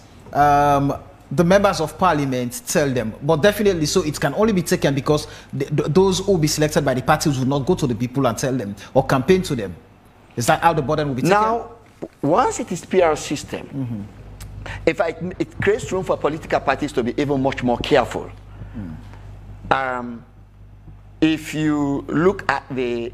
Speaker 5: the members of parliament tell them, but definitely so it can only be taken because those who will be selected by the parties will not go to the people and tell them or campaign to them. Is that how the burden will be taken? Now, once it is PR system, it creates room for political parties to be even much more careful. If you look at the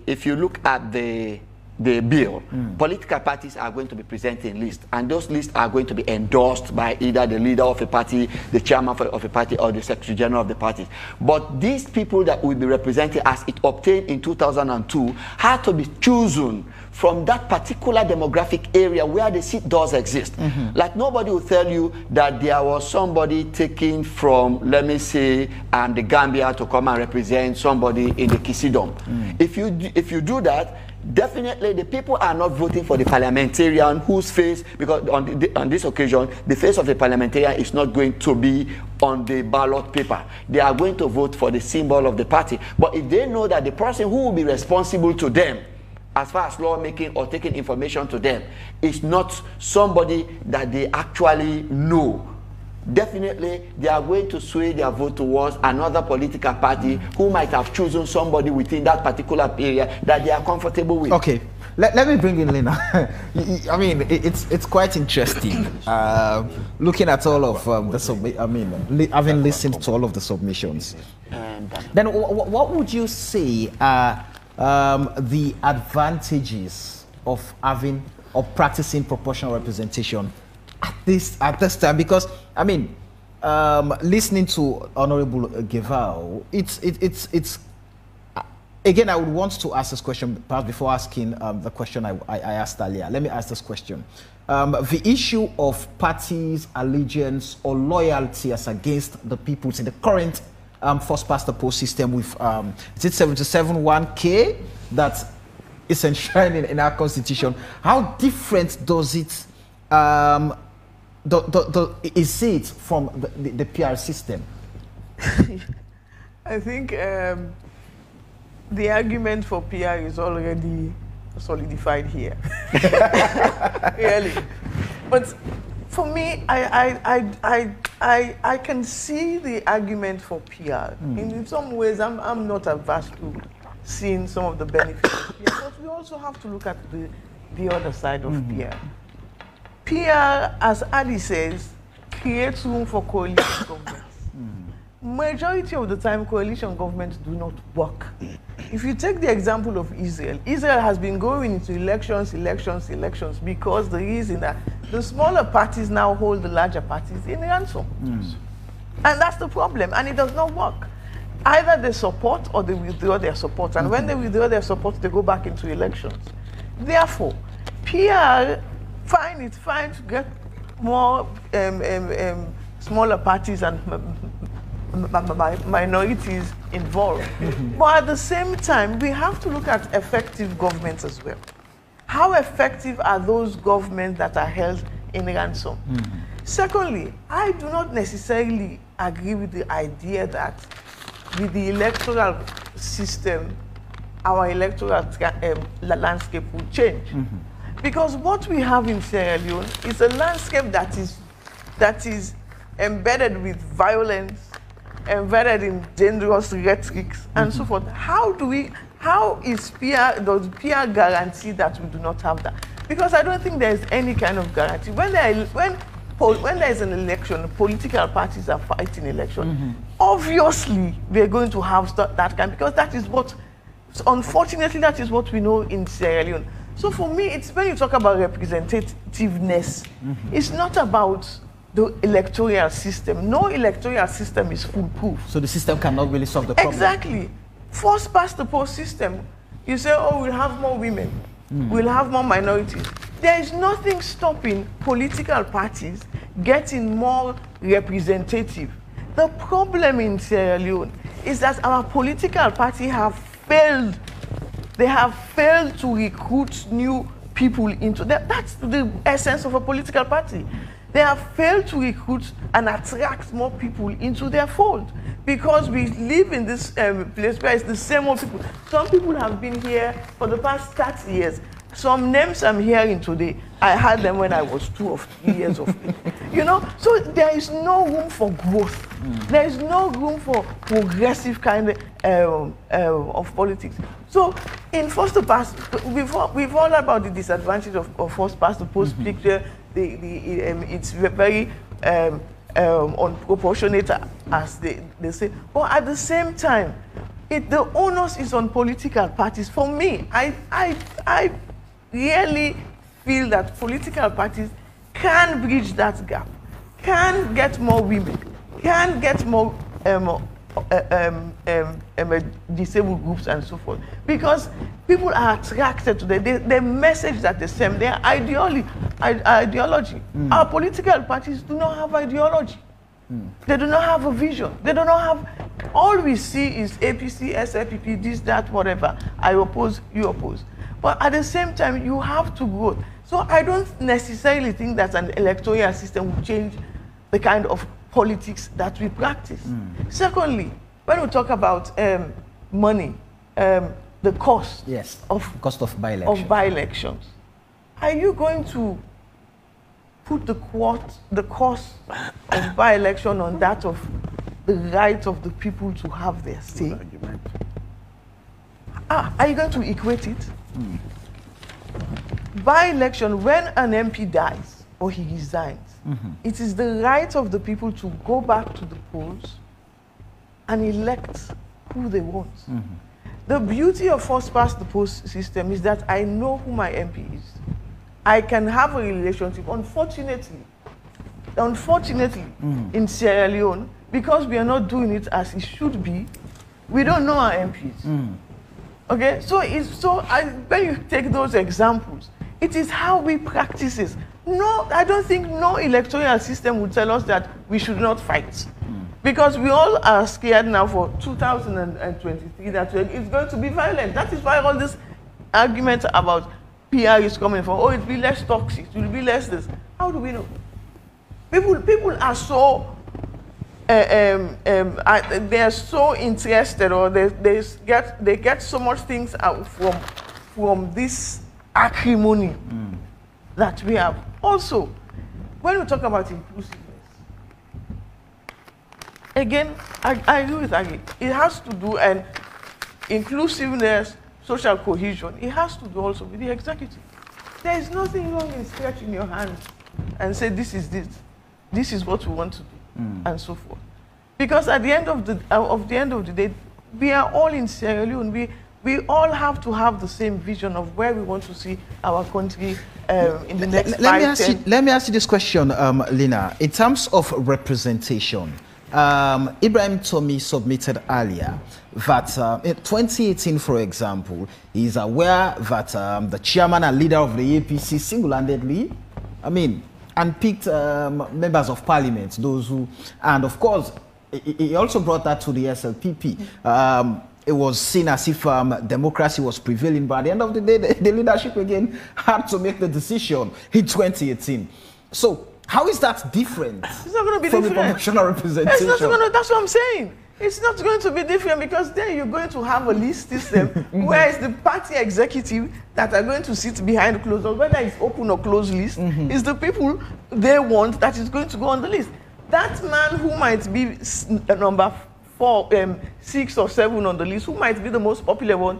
Speaker 5: bill, political parties are going to be presenting lists, and those lists are going to be endorsed by either the leader of a party, the chairman of a party, or the secretary general of the party. But these people that will be represented as it obtained in 2002 had to be chosen from that particular demographic area where the seat does exist. Like nobody will tell you that there was somebody taken from, let me say, the Gambia to come and represent somebody in the Kisidom. If you do that, definitely the people are not voting for the parliamentarian whose face, because on this occasion, the face of the parliamentarian is not going to be on the ballot paper. They are going to vote for the symbol of the party. But if they know that the person who will be responsible to them, as far as lawmaking or taking information to them, is not somebody that they actually know, definitely they are going to sway their vote towards another political party who might have chosen somebody within that particular area that they are comfortable with.
Speaker 2: Okay, let me bring in Lenna. I mean, it's quite interesting looking at all of having listened to all of the submissions. Then what would you say are the advantages of having or practicing proportional representation at this time? Because I mean, listening to Honorable Gavao, Again, I would want to ask this question, perhaps before asking the question I asked earlier. Let me ask this question. The issue of parties' allegiance or loyalty as against the peoples in the current first past the post system with, is it 77(1)(k) that is enshrined in our constitution? How different does it, is it from the PR system?
Speaker 4: I think the argument for PR is already solidified here. Really. But for me, I can see the argument for PR. In some ways, I'm not averse to seeing some of the benefits of PR, but we also have to look at the other side of PR. PR, as Adi says, creates room for coalition governments. Majority of the time, coalition governments do not work. If you take the example of Israel, Israel has been going into elections because the reason that the smaller parties now hold the larger parties in ransom. And that's the problem, and it does not work. Either they support or they withdraw their support, and when they withdraw their support, they go back into elections. Therefore, PR find it fine to get more smaller parties and minorities involved. But at the same time, we have to look at effective governments as well. How effective are those governments that are held in ransom? Secondly, I do not necessarily agree with the idea that with the electoral system, our electoral landscape will change. Because what we have in Sierra Leone is a landscape that is embedded with violence, embedded in dangerous rhetorics, and so forth. Does PR guarantee that we do not have that? Because I don't think there is any kind of guarantee. When there is an election, political parties are fighting election, obviously we're going to have that kind, because that is what, unfortunately, that is what we know in Sierra Leone. So for me, it's when you talk about representativeness, it's not about the electoral system. No electoral system is foolproof.
Speaker 2: So the system cannot really solve the problem.
Speaker 4: Exactly. First past the post system, you say, oh, we'll have more women, we'll have more minorities. There is nothing stopping political parties getting more representative. The problem in Sierra Leone is that our political parties have failed. They have failed to recruit new people into that. That's the essence of a political party. They have failed to recruit and attract more people into their fold, because we live in this place where it's the same old people. Some people have been here for the past 30 years. Some names I'm hearing today, I had them when I was 2 or 3 years of age. You know, so there is no room for growth. There is no room for progressive kind of politics. So in first past, we've all heard about the disadvantage of first past the post picture. It's very unproportionate, as they say. But at the same time, the onus is on political parties. For me, I really feel that political parties can bridge that gap, can get more women, can get more disabled groups and so forth. Because people are attracted to the message that they send, their ideology. Our political parties do not have ideology. They do not have a vision. They do not have, all we see is APC, SLPP, this, that, whatever. I oppose, you oppose. But at the same time, you have to grow. So I don't necessarily think that an electoral system will change the kind of politics that we practice. Secondly, when we talk about money, the cost
Speaker 2: of
Speaker 4: by-elections, are you going to put the cost of by-election on that of the right of the people to have their say? Are you going to equate it? By-election, when an MP dies or he resigns, it is the right of the people to go back to the polls and elect who they want. The beauty of first past the post system is that I know who my MP is. I can have a relationship. Unfortunately, in Sierra Leone, because we are not doing it as it should be, we don't know our MPs. Okay, when you take those examples, it is how we practice it. No, I don't think no electoral system would tell us that we should not fight. Because we all are scared now for 2023 that it's going to be violent. That is why all this argument about PR is coming from. Oh, it will be less toxic, it will be less this. How do we know? People are so they are so interested, or they get so much things out from this acrimony that we have. Also, when we talk about inclusiveness, again, I agree with Aggie. It has to do, and inclusiveness, social cohesion, it has to do also with the executive. There is nothing wrong in stretching your hands and say, this is what we want to do, and so forth. Because at the end of the day, we are all in Sierra Leone. We all have to have the same vision of where we want to see our country in the next 5, 10.
Speaker 2: Let me ask you this question, Lenna. In terms of representation, Ibrahim Tomi submitted earlier that in 2018, for example, he is aware that the chairman and leader of the APC single-handedly, unpicked members of parliament, those who, and of course, he also brought that to the SLPP. It was seen as if democracy was prevailing, but at the end of the day, the leadership again had to make the decision in 2018. So, how is that different?
Speaker 4: It's not going to be
Speaker 2: from
Speaker 4: different.
Speaker 2: The proportional representation?
Speaker 4: It's not going to, that's what I'm saying. It's not going to be different, because then you're going to have a list system where it's the party executive that are going to sit behind closed doors, whether it's open or closed list, is the people they want that is going to go on the list. That man who might be number 4, 6 or 7 on the list, who might be the most popular one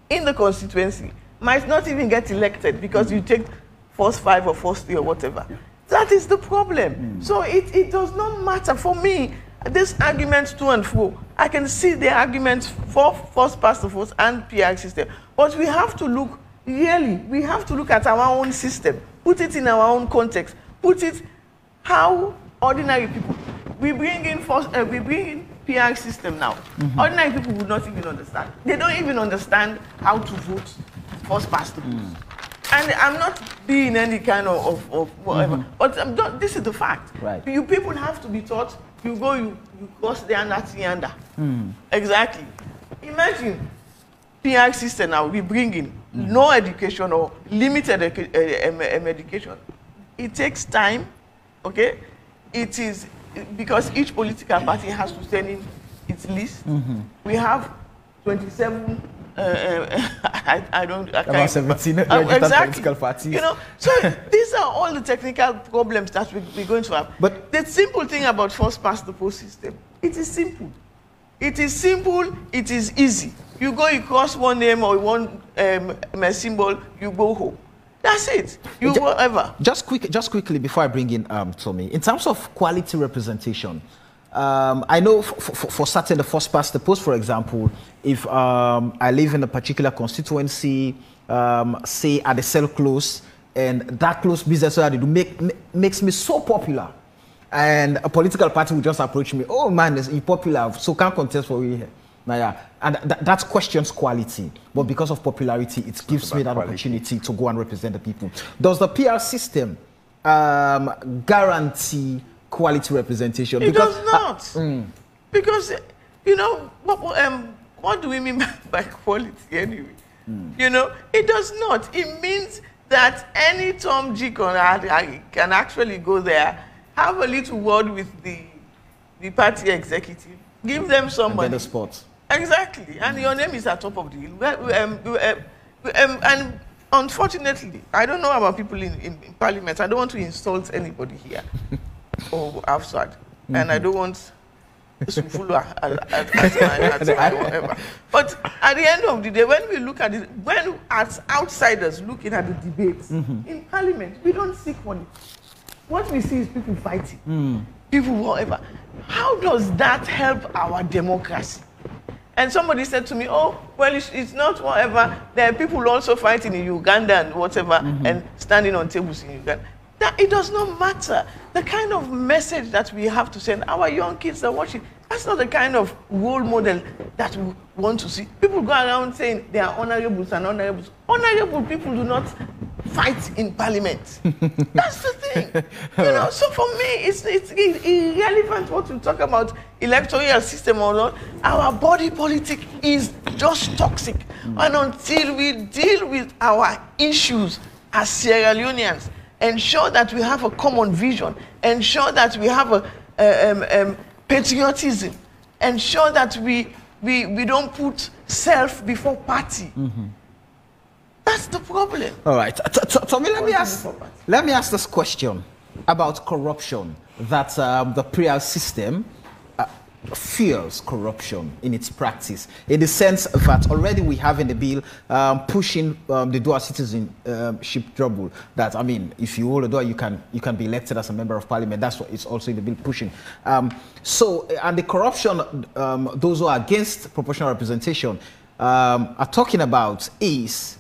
Speaker 4: in the constituency, might not even get elected because you take first 5 or first 3 or whatever. That is the problem. So it does not matter for me. This argument to and fro, I can see the arguments for first past the post and PR system, but we have to look we have to look at our own system, put it in our own context, put it how ordinary people. We bring in PR system now. Ordinary people would not even understand. They don't even understand how to vote first past the post. And I'm not being any kind of whatever, but this is the fact.
Speaker 2: Right.
Speaker 4: You people have to be taught. You go, you cross the under. Exactly. Imagine PR system now, we bring in no education or limited education. It takes time, okay? It is because each political party has to send in its list. We have 27. I can't.
Speaker 2: About 17
Speaker 4: exactly.
Speaker 2: political parties.
Speaker 4: You know, so these are all the technical problems that we're going to have. But the simple thing about first past the post system, it is simple. It is simple. It is easy. You go, you cross one name or one symbol, you go home. That's it. You whatever.
Speaker 2: Just quickly before I bring in Tommy, in terms of quality representation. I know for certain the first past the post, for example, if I live in a particular constituency, say at the cell close, and that close business that they do makes me so popular, and a political party will just approach me, oh man, you're popular, so can't contest for you here. Now, yeah, and that questions quality, but because of popularity, it gives me that opportunity to go and represent the people. Does the PR system guarantee quality representation?
Speaker 4: It does not. Because, you know, what do we mean by quality anyway? You know, it does not. It means that any Tom, Dick, can actually go there, have a little word with the party executive, give them some money.
Speaker 2: And get the spot.
Speaker 4: Exactly. And your name is at top of the hill. And unfortunately, I don't know about people in Parliament. I don't want to insult anybody here. Or outside, and I don't want whatever. But at the end of the day, when we look at it, when as outsiders looking at the debates in Parliament, we don't see quality. What we see is people fighting, people whatever. How does that help our democracy? And somebody said to me, oh, well, it's not whatever. There are people also fighting in Uganda and whatever, and standing on tables in Uganda. That it does not matter. The kind of message that we have to send, our young kids are watching, That's not the kind of role model that we want to see. People go around saying they are honorables and honorables. Honorable people do not fight in parliament. That's the thing. You know, so for me, it's irrelevant what we talk about electoral system or not. Our body politic is just toxic. And until we deal with our issues as Sierra Leoneans, ensure that we have a common vision, ensure that we have a patriotism, ensure that we don't put self before party. That's the problem.
Speaker 2: All right. Tommy, let me ask this question about corruption, that the PR system fears corruption in its practice, in the sense that already we have in the bill pushing the dual citizenship trouble. That, I mean, if you hold a dual, you can be elected as a member of parliament. That's what it's also in the bill pushing. And the corruption, those who are against proportional representation are talking about is,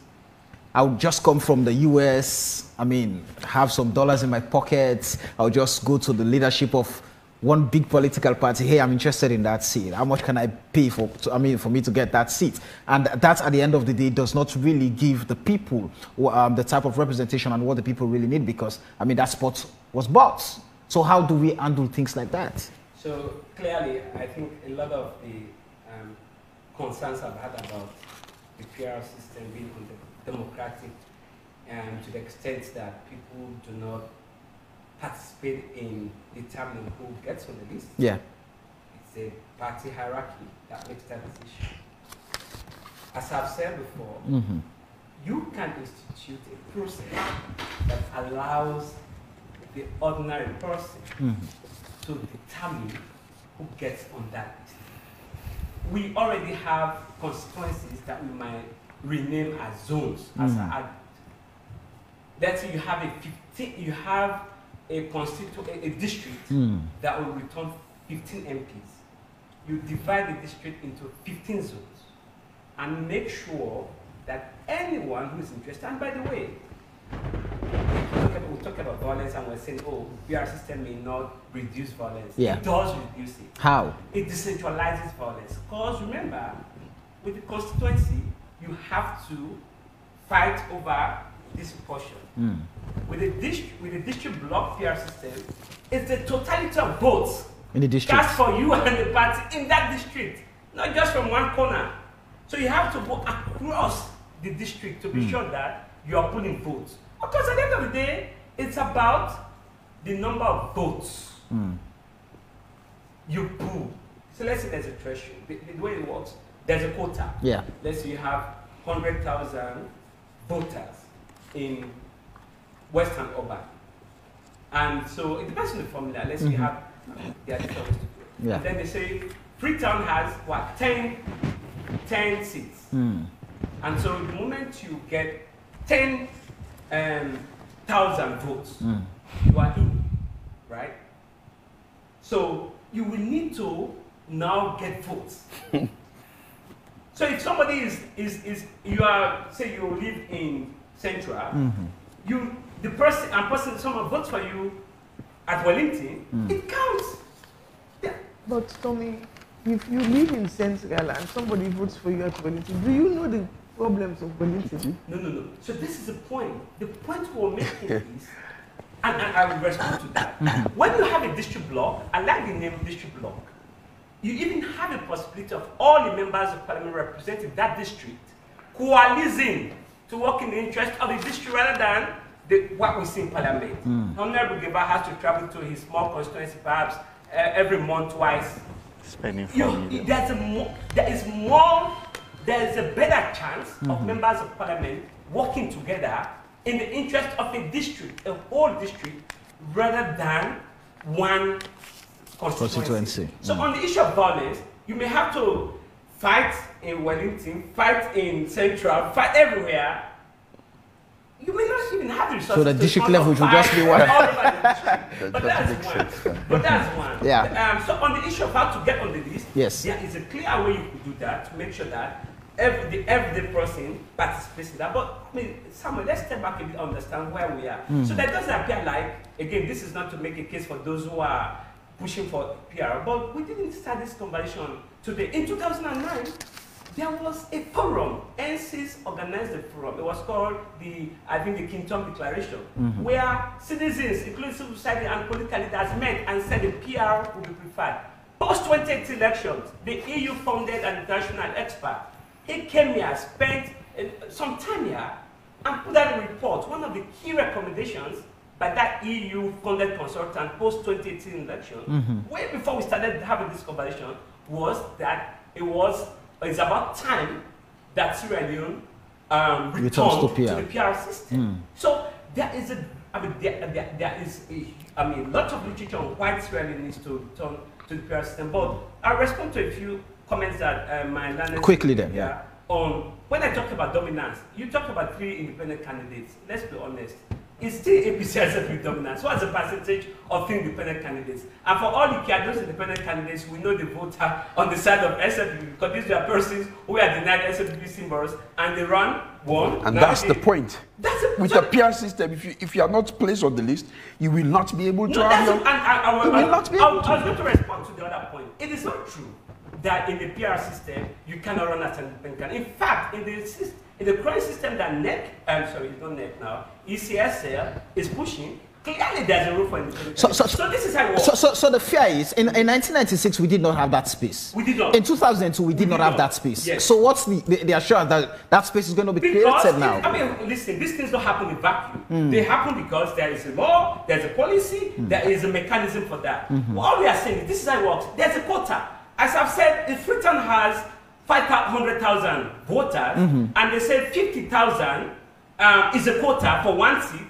Speaker 2: I would just come from the US, I mean, have some dollars in my pockets, I'll just go to the leadership of one big political party. Hey, I'm interested in that seat. How much can I pay for me to get that seat? And that, at the end of the day, does not really give the people the type of representation and what the people really need, because, I mean, that spot was bought. So how do we handle things like that?
Speaker 3: So clearly, I think a lot of the concerns I've had about the PR system being democratic, and to the extent that people do not participate in determining who gets on the list.
Speaker 2: Yeah.
Speaker 3: It's a party hierarchy that makes that decision. As I've said before, you can institute a process that allows the ordinary person to determine who gets on that list. We already have constituencies that we might rename as zones, as I argued. Let's say you have a district that will return 15 MPs. You divide the district into 15 zones and make sure that anyone who is interested, and by the way, we talk about violence and we're saying, oh, PR system may not reduce violence.
Speaker 2: Yeah.
Speaker 3: It does reduce it.
Speaker 2: How?
Speaker 3: It decentralizes violence. Because remember, with the constituency, you have to fight over this portion. With the district block PR system, it's the totality of votes
Speaker 2: in the district.
Speaker 3: Just for you and the party in that district, not just from one corner. So you have to go across the district to be sure that you are pulling votes. Because at the end of the day, it's about the number of votes you pull. So let's say there's a threshold. The way it works, there's a quota.
Speaker 2: Yeah.
Speaker 3: Let's say you have 100,000 voters in Western Urban. And so it depends on the formula. Let's say you have the additional ways to do it.
Speaker 2: Yeah.
Speaker 3: Then they say Freetown has what, 10 seats. And so the moment you get 10,000 votes, you are in, right? So you will need to now get votes. So if somebody say you live in Central, someone votes for you at Wellington, it counts. Yeah.
Speaker 4: But Tommy, if you live in Central and somebody votes for you at Wellington, do you know the problems of Wellington?
Speaker 3: No. So this is the point. The point we're making is, and I will respond to that. When you have a district block, I like the name district block, you even have a possibility of all the members of parliament representing that district coalescing to work in the interest of the district rather than what we see in parliament. Honorable Gavao has to travel to his small constituency perhaps every month, twice.
Speaker 5: Spending
Speaker 3: There's a better chance of members of parliament working together in the interest of a district, a whole district, rather than one constituency. So on the issue of violence, you may have to fight in Wellington, fight in Central, fight everywhere. You may not even have the resources.
Speaker 2: So the district level should just be one.
Speaker 3: All over the district. But that's one.
Speaker 2: Yeah.
Speaker 3: So on the issue of how to get on the list,
Speaker 2: yes,
Speaker 3: there is a clear way you could do that to make sure that the everyday person participates in that. But I mean, Samuel, let's step back a bit and understand where we are. So that doesn't appear like, again, this is not to make a case for those who are pushing for PR, but we didn't start this conversation today. In 2009, there was a forum. NCs organized a forum. It was called the Kingdom Declaration, where citizens, including civil society and political leaders, met and said the PR would be preferred. Post-2018 elections, the EU funded an international expert. He came here, spent some time here, and put out a report. One of the key recommendations by that EU-funded consultant post-2018 election, way before we started having this conversation, was that it's about time that Sierra Leone returned to the PR system. So there is a lot of literature on why Sierra Leone needs to return to the PR system. But I'll respond to a few comments that my learners
Speaker 2: quickly then.
Speaker 3: On when I talked about dominance, you talked about 3 independent candidates. Let's be honest. It's still APC SFP dominance. What's the percentage of 3 independent candidates? And for all you care, those independent candidates, we know the voter on the side of SFP because these were persons who are denied SFP symbols and they won.
Speaker 7: And that's the point.
Speaker 3: That's the
Speaker 7: With the PR system, if you are not placed on the list, you will not be able to have your...
Speaker 3: I was going to respond to the other point. It is not true that in the PR system, you cannot run as an independent. In fact, in the current system that it's not NEC now, ECSL is pushing, clearly there's a rule for independent. So this is how it works.
Speaker 2: So the fear is, in 1996, we did not have that space.
Speaker 3: We did not.
Speaker 2: In 2002, we did not have that space.
Speaker 3: Yes.
Speaker 2: So what's the assurance that that space is going to be created now?
Speaker 3: Listen, these things don't happen in vacuum. They happen because there is a law, there's a policy, there is a mechanism for that. All we are saying is this is how it works. There's a quota. As I've said, if Freetown has 500,000 voters, and they say 50,000 is a quota for 1 seat,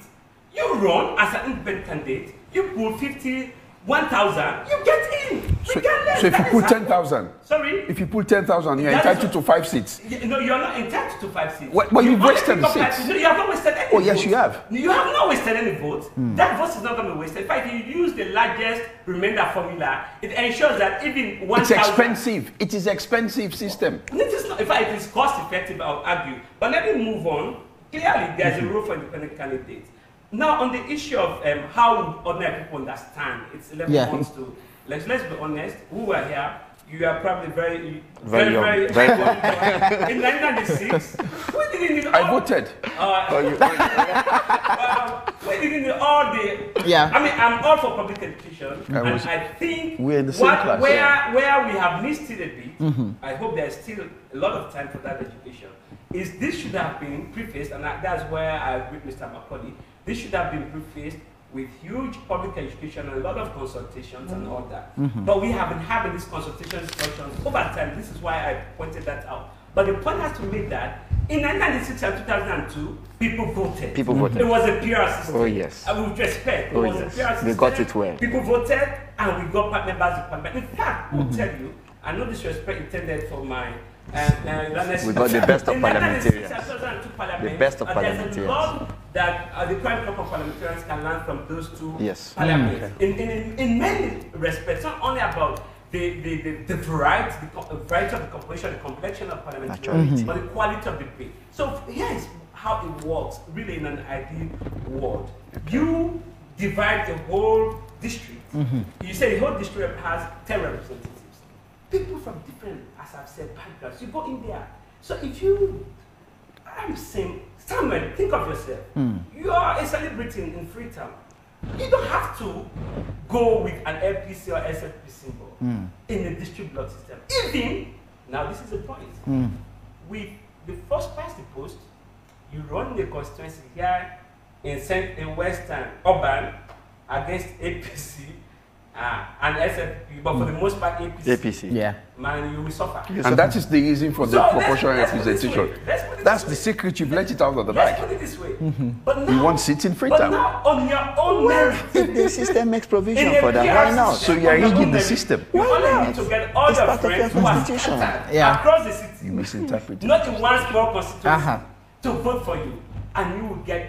Speaker 3: you run as an independent candidate, you pull 51,000, you get in.
Speaker 7: So if you pull 10,000,
Speaker 3: sorry?
Speaker 7: If you pull 10,000, you're entitled to 5 seats.
Speaker 3: No, you're not entitled to 5 seats.
Speaker 7: Well, you've wasted the seats.
Speaker 3: No, you have not wasted any
Speaker 7: vote. Oh, yes,
Speaker 3: vote.
Speaker 7: you have.
Speaker 3: You have not wasted any vote. That vote is not going to be wasted. In fact, if you use the largest remainder formula, it ensures that even 1,000... It's
Speaker 7: expensive. It is expensive system.
Speaker 3: It is not, in fact, it is cost effective, I'll argue. But let me move on. Clearly, there's a role for independent candidates. Now, on the issue of how ordinary people understand, it's 11 months to... Let's be honest, who were here, you are probably very young. In 1996, we didn't need all...
Speaker 7: I voted.
Speaker 3: We didn't need all the...
Speaker 2: Yeah.
Speaker 3: I mean, I'm all for public education. And I think
Speaker 7: we're in the same class,
Speaker 3: where we have missed it a bit, I hope there's still a lot of time for that education, is this should have been prefaced, and that's where I agree with Mr. Macauley, this should have been prefaced with huge public education and a lot of consultations and all that. But we have been having these consultation discussions over time. This is why I pointed that out. But the point has to be made that in 1996 and 2002, people voted.
Speaker 5: People voted.
Speaker 3: It was a PR system.
Speaker 5: Oh, yes.
Speaker 3: With respect, it was a PR system.
Speaker 5: They got it well.
Speaker 3: People voted and we got members of parliament. In fact, we'll tell you, and no disrespect intended for my
Speaker 5: we got the best of parliamentarians. The best of parliamentarians.
Speaker 3: There's a lot that the current crop of parliamentarians can learn from those two parliaments. In many respects, not only about the variety of the composition, the complexion of parliamentarians, but the quality of the debate. So here's how it works, really in an ideal world. You divide the whole district. You say the whole district has 10 representatives. People from different, as I've said, backgrounds, you go in there. So if I'm saying, Samuel, think of yourself. You are a celebrity in Freetown. You don't have to go with an LPC or SFP symbol in the district block system. Even, now this is the point, with the first past the post, you run the constituency here in Western Urban against APC, and SFP, but for the most part APC.
Speaker 2: Yeah.
Speaker 3: Man, you will suffer.
Speaker 7: And that is the reason for the proportional representation. That's the secret. You've let it out of the bag.
Speaker 3: Let's put it this way. But now,
Speaker 7: you want seats in Freetown.
Speaker 3: But now, on your own merit,
Speaker 5: if the system makes provision for that, why not?
Speaker 7: So you are rigging the system.
Speaker 3: You only need to get all your friends who are scattered across the city.
Speaker 7: You misinterpret it.
Speaker 3: Not in one small constituency to vote for you, and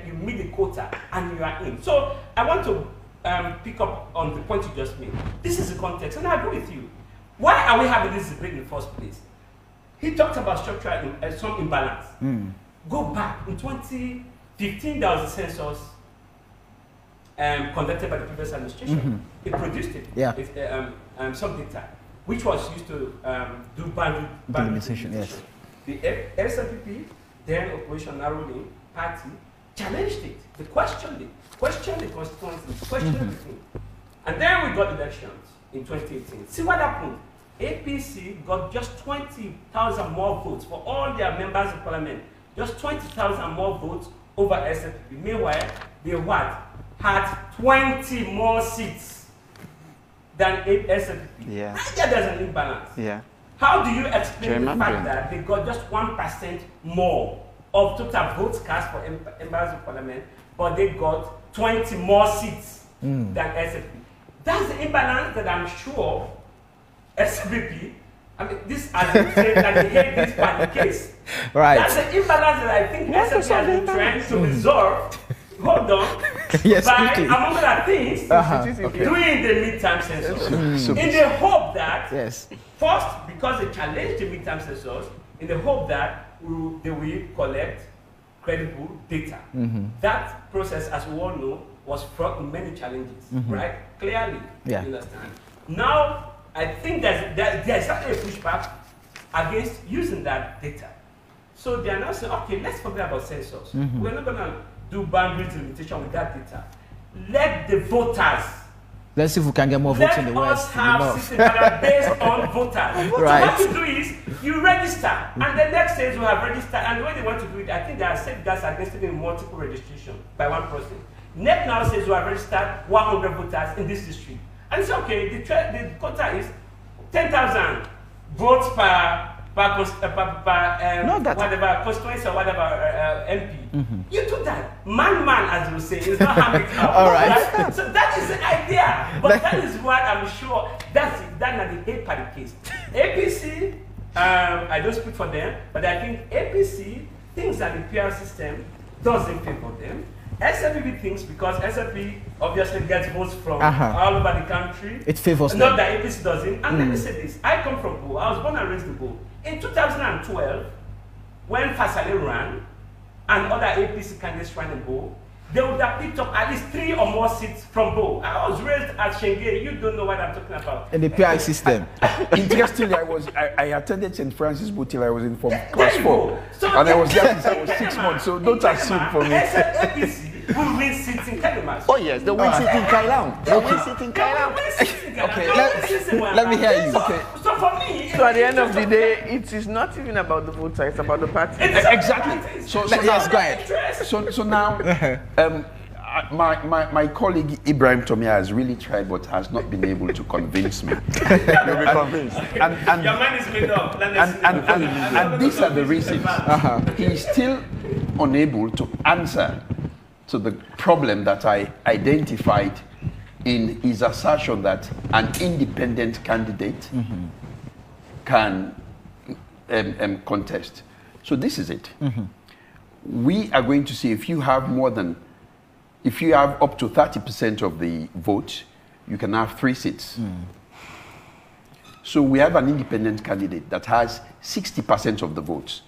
Speaker 3: you meet the quota, and you are in. So I want to pick up on the point you just made. This is the context, and I agree with you. Why are we having this debate in the first place? He talked about structural some imbalance. Go back in 2015, there was a census conducted by the previous administration. It produced it.
Speaker 2: Yeah.
Speaker 3: Some data, which was used to do boundary
Speaker 2: delimitation. Yes.
Speaker 3: The SLPP, then oppositional ruling party, challenged it. They questioned it, questioned the constituency, questioned everything. And then we got elections in 2018. See what happened? APC got just 20,000 more votes for all their members of parliament. Just 20,000 more votes over SLPP. Meanwhile, they had 20 more seats than SLPP.
Speaker 5: Yeah.
Speaker 3: Right there's an imbalance.
Speaker 5: Yeah.
Speaker 3: How do you explain the fact that they got just 1% more of total votes cast for members of parliament, but they got 20 more seats than SLPP? That's the imbalance that I'm sure SLPP, I mean, this, as you said, that they hate this party case.
Speaker 2: Right.
Speaker 3: That's the imbalance that I think SLPP has been trying to resolve. Hold on.
Speaker 2: Yes,
Speaker 3: by,
Speaker 2: quickly.
Speaker 3: among other things, doing the midterm census. In the hope that, first, because they challenged the midterm census, in the hope that they will collect credible data. That process, as we all know, was fraught with many challenges, right? Clearly, you understand. Now, I think there's certainly a pushback against using that data. So they are now saying, okay, let's forget about census. We're not going to do boundary delimitation with that data. Let the voters.
Speaker 2: Let's see if we can get more votes in the
Speaker 3: Let
Speaker 2: West.
Speaker 3: us have systems that are based on voters. So what you do is, you register, and the next stage you have registered, and the way they want to do it, I think there are safeguards against it in multiple registration by one person. NEP now says you have registered 100 voters in this district. And it's okay, the quota is 10,000 votes per whatever constituency or whatever MP. You do that. Man, as you say, it's not having it out.
Speaker 2: All right.
Speaker 3: So that is the idea. But that is what I'm sure, that's not the hate party case. APC, I don't speak for them, but I think APC thinks that the PR system doesn't favor them. SLP thinks because SLP obviously gets votes from all over the country.
Speaker 2: It favors them.
Speaker 3: Not that APC doesn't. And let me say this. I come from Bo. I was born and raised in Bo. In 2012, when Fasale ran and other APC candidates ran in Bo, they would have picked up at least 3 or more seats from Bo. I was raised at Shenge. You don't know what I'm talking about.
Speaker 2: In the PI system.
Speaker 7: Interestingly, I attended St. Francis Bo till I was in class 4. So and I was there since I was 6 months, so don't assume for me.
Speaker 3: APC will win seats in Kalimas.
Speaker 5: Oh yes, they win seats in Kailam. They win seats in Kailam.
Speaker 2: Okay, let me hear you. Okay.
Speaker 3: So for me,
Speaker 4: so at the end of the day, it is not even about the voter, it's about the party.
Speaker 7: Exactly. So
Speaker 2: yes, go ahead.
Speaker 7: So now, my colleague Ibrahim Tomia has really tried, but has not been able to convince me.
Speaker 5: You'll be convinced.
Speaker 3: And your mind is made up.
Speaker 7: And these are the reasons. He's still unable to answer to the problem that I identified in his assertion that an independent candidate can contest. So this is it. We are going to see if you have up to 30% of the vote, you can have 3 seats. So we have an independent candidate that has 60% of the votes.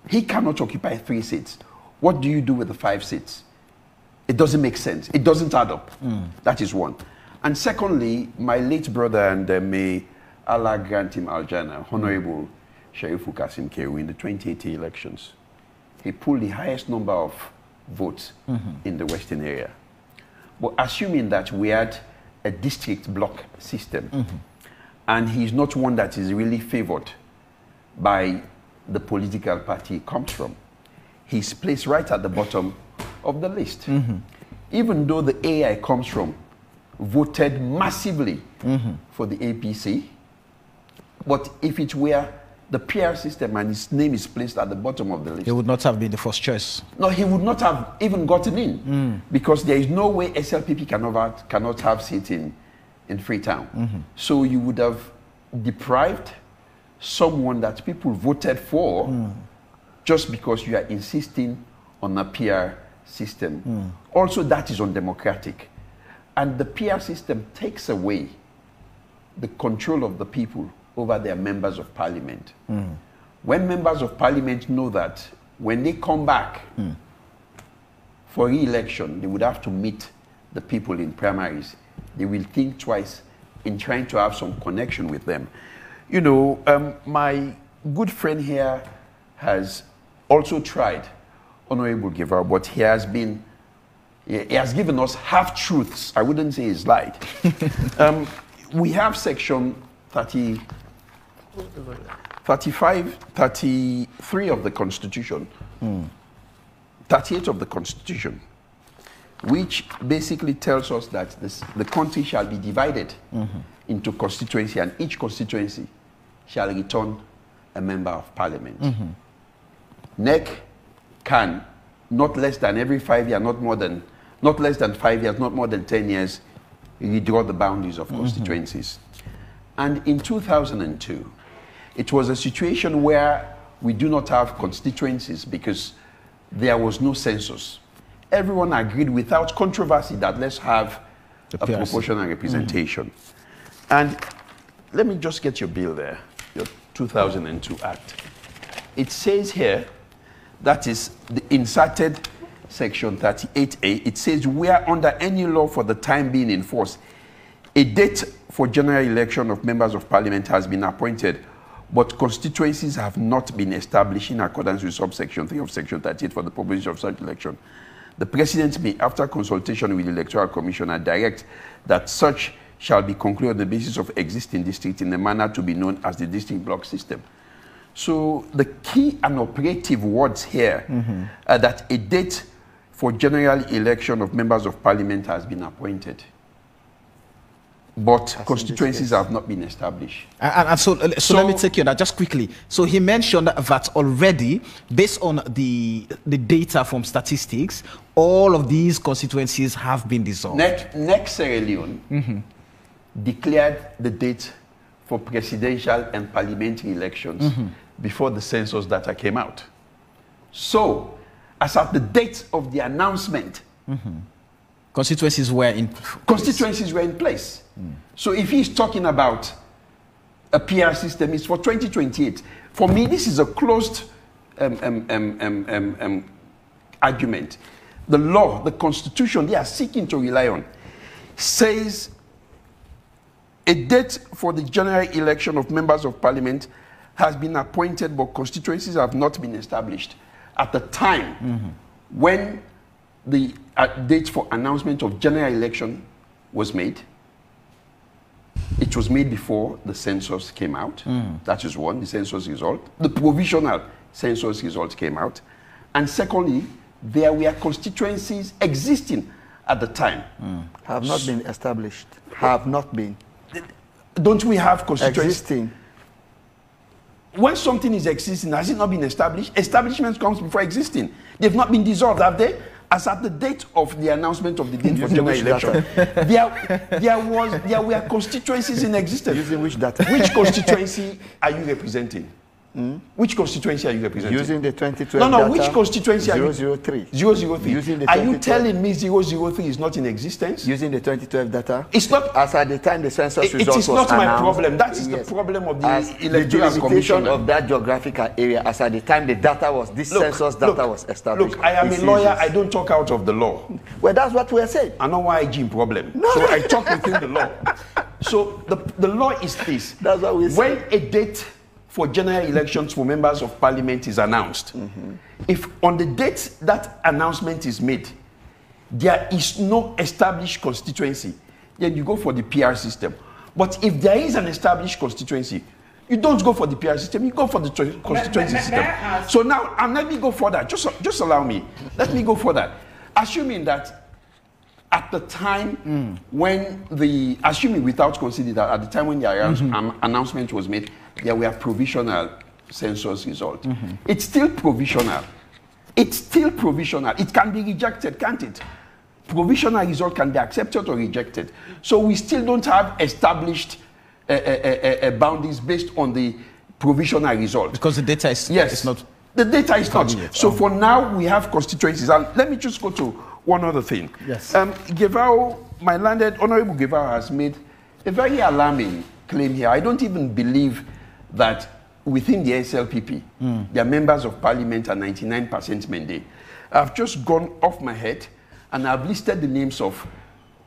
Speaker 7: He cannot occupy 3 seats. What do you do with the 5 seats? It doesn't make sense. It doesn't add up. That is one. And secondly, my late brother, and may Allah grant him Al-Jannah, Honorable Sharifu Kasim Keru, in the 2018 elections, he pulled the highest number of votes in the Western area. But assuming that we had a district block system, and he's not one that is really favored by the political party he comes from, he's placed right at the bottom of the list. Even though the AI comes from voted massively for the APC, but if it were the PR system and his name is placed at the bottom of the list,
Speaker 2: he would not have been the first choice.
Speaker 7: No, he would not have even gotten in because there is no way SLPP cannot have seats in Freetown. So you would have deprived someone that people voted for just because you are insisting on a PR system. Also, that is undemocratic. And the PR system takes away the control of the people over their members of parliament. When members of parliament know that when they come back for re-election, they would have to meet the people in primaries, they will think twice in trying to have some connection with them. You know, my good friend here has also tried, Honorable Gavao, but he has given us half-truths. I wouldn't say he's lied. We have section 35, 33 of the Constitution, 38 of the Constitution, which basically tells us that the country shall be divided into constituency, and each constituency shall return a member of parliament. NEC can, not less than every 5 years, not less than 5 years, not more than 10 years, redraw the boundaries of constituencies. And in 2002, it was a situation where we do not have constituencies because there was no census. Everyone agreed without controversy that let's have a proportional representation. And let me just get your bill there, your 2002 Act. It says here, that is the inserted section 38A, it says, where under any law for the time being in force, a date for general election of members of parliament has been appointed, but constituencies have not been established in accordance with subsection 3 of section 38 for the provision of such election. The President may, after consultation with the Electoral Commissioner, direct that such shall be concluded on the basis of existing districts in a manner to be known as the district block system. So the key and operative words here are that a date for general election of members of parliament has been appointed, but constituencies have not been established.
Speaker 2: And so let me take you on that just quickly. So he mentioned that already, based on the data from statistics, all of these constituencies have been dissolved.
Speaker 7: Next Sierra Leone declared the date for presidential and parliamentary elections before the census data came out. So, as at the date of the announcement,
Speaker 2: constituencies were in
Speaker 7: place. So if he's talking about a PR system, it's for 2028. For me, this is a closed argument. The law, the Constitution they are seeking to rely on says a date for the general election of members of parliament has been appointed, but constituencies have not been established. At the time when the date for announcement of general election was made, it was made before the census came out. That is one, the census result. The provisional census result came out. And secondly, there were constituencies existing at the time.
Speaker 5: Have not been established. Have not been.
Speaker 7: Don't we have constituencies?
Speaker 5: Existing.
Speaker 7: When something is existing, has it not been established? Establishment comes before existing. They've not been dissolved, have they? As at the date of the announcement of the date for general election, there were constituencies in existence.
Speaker 5: Using which data?
Speaker 7: Which constituency are you representing? Which constituency are you representing?
Speaker 5: Using the 2012 data.
Speaker 7: Which constituency are you?
Speaker 5: 003.
Speaker 7: 003.
Speaker 5: Using the
Speaker 7: are you telling me 003 is not in existence?
Speaker 5: Using the 2012 data.
Speaker 7: It's not.
Speaker 5: As at the time the census result was announced.
Speaker 7: It is not my problem. That is the problem of the Electoral Commission
Speaker 5: of that geographical area. As at the time the data was, census data was established.
Speaker 7: Look, I am a lawyer. I don't talk out of the law.
Speaker 5: Well, that's what we are saying.
Speaker 7: I know why I Jim problem. No. So I talk within the law. So the law is this.
Speaker 5: That's what we say.
Speaker 7: When a date for general elections for members of parliament is announced, if on the date that announcement is made, there is no established constituency, then you go for the PR system. But if there is an established constituency, you don't go for the PR system, you go for the constituency system. So now, and let me go further. Just allow me. Let me go further. Assuming that at the time when assuming without considering that at the time when the announcement was made, there were provisional census results. It's still provisional. It's still provisional. It can be rejected, can't it? Provisional result can be accepted or rejected. So we still don't have established boundaries based on the provisional result.
Speaker 2: Because the data is, is not.
Speaker 7: The data is not. So for now, we have constituencies. And let me just go to one other thing.
Speaker 2: Yes.
Speaker 7: Gavao, my landed Honorable Gavao has made a very alarming claim here. I don't even believe that within the SLPP, their members of parliament are 99% mandate. I've just gone off my head and I've listed the names of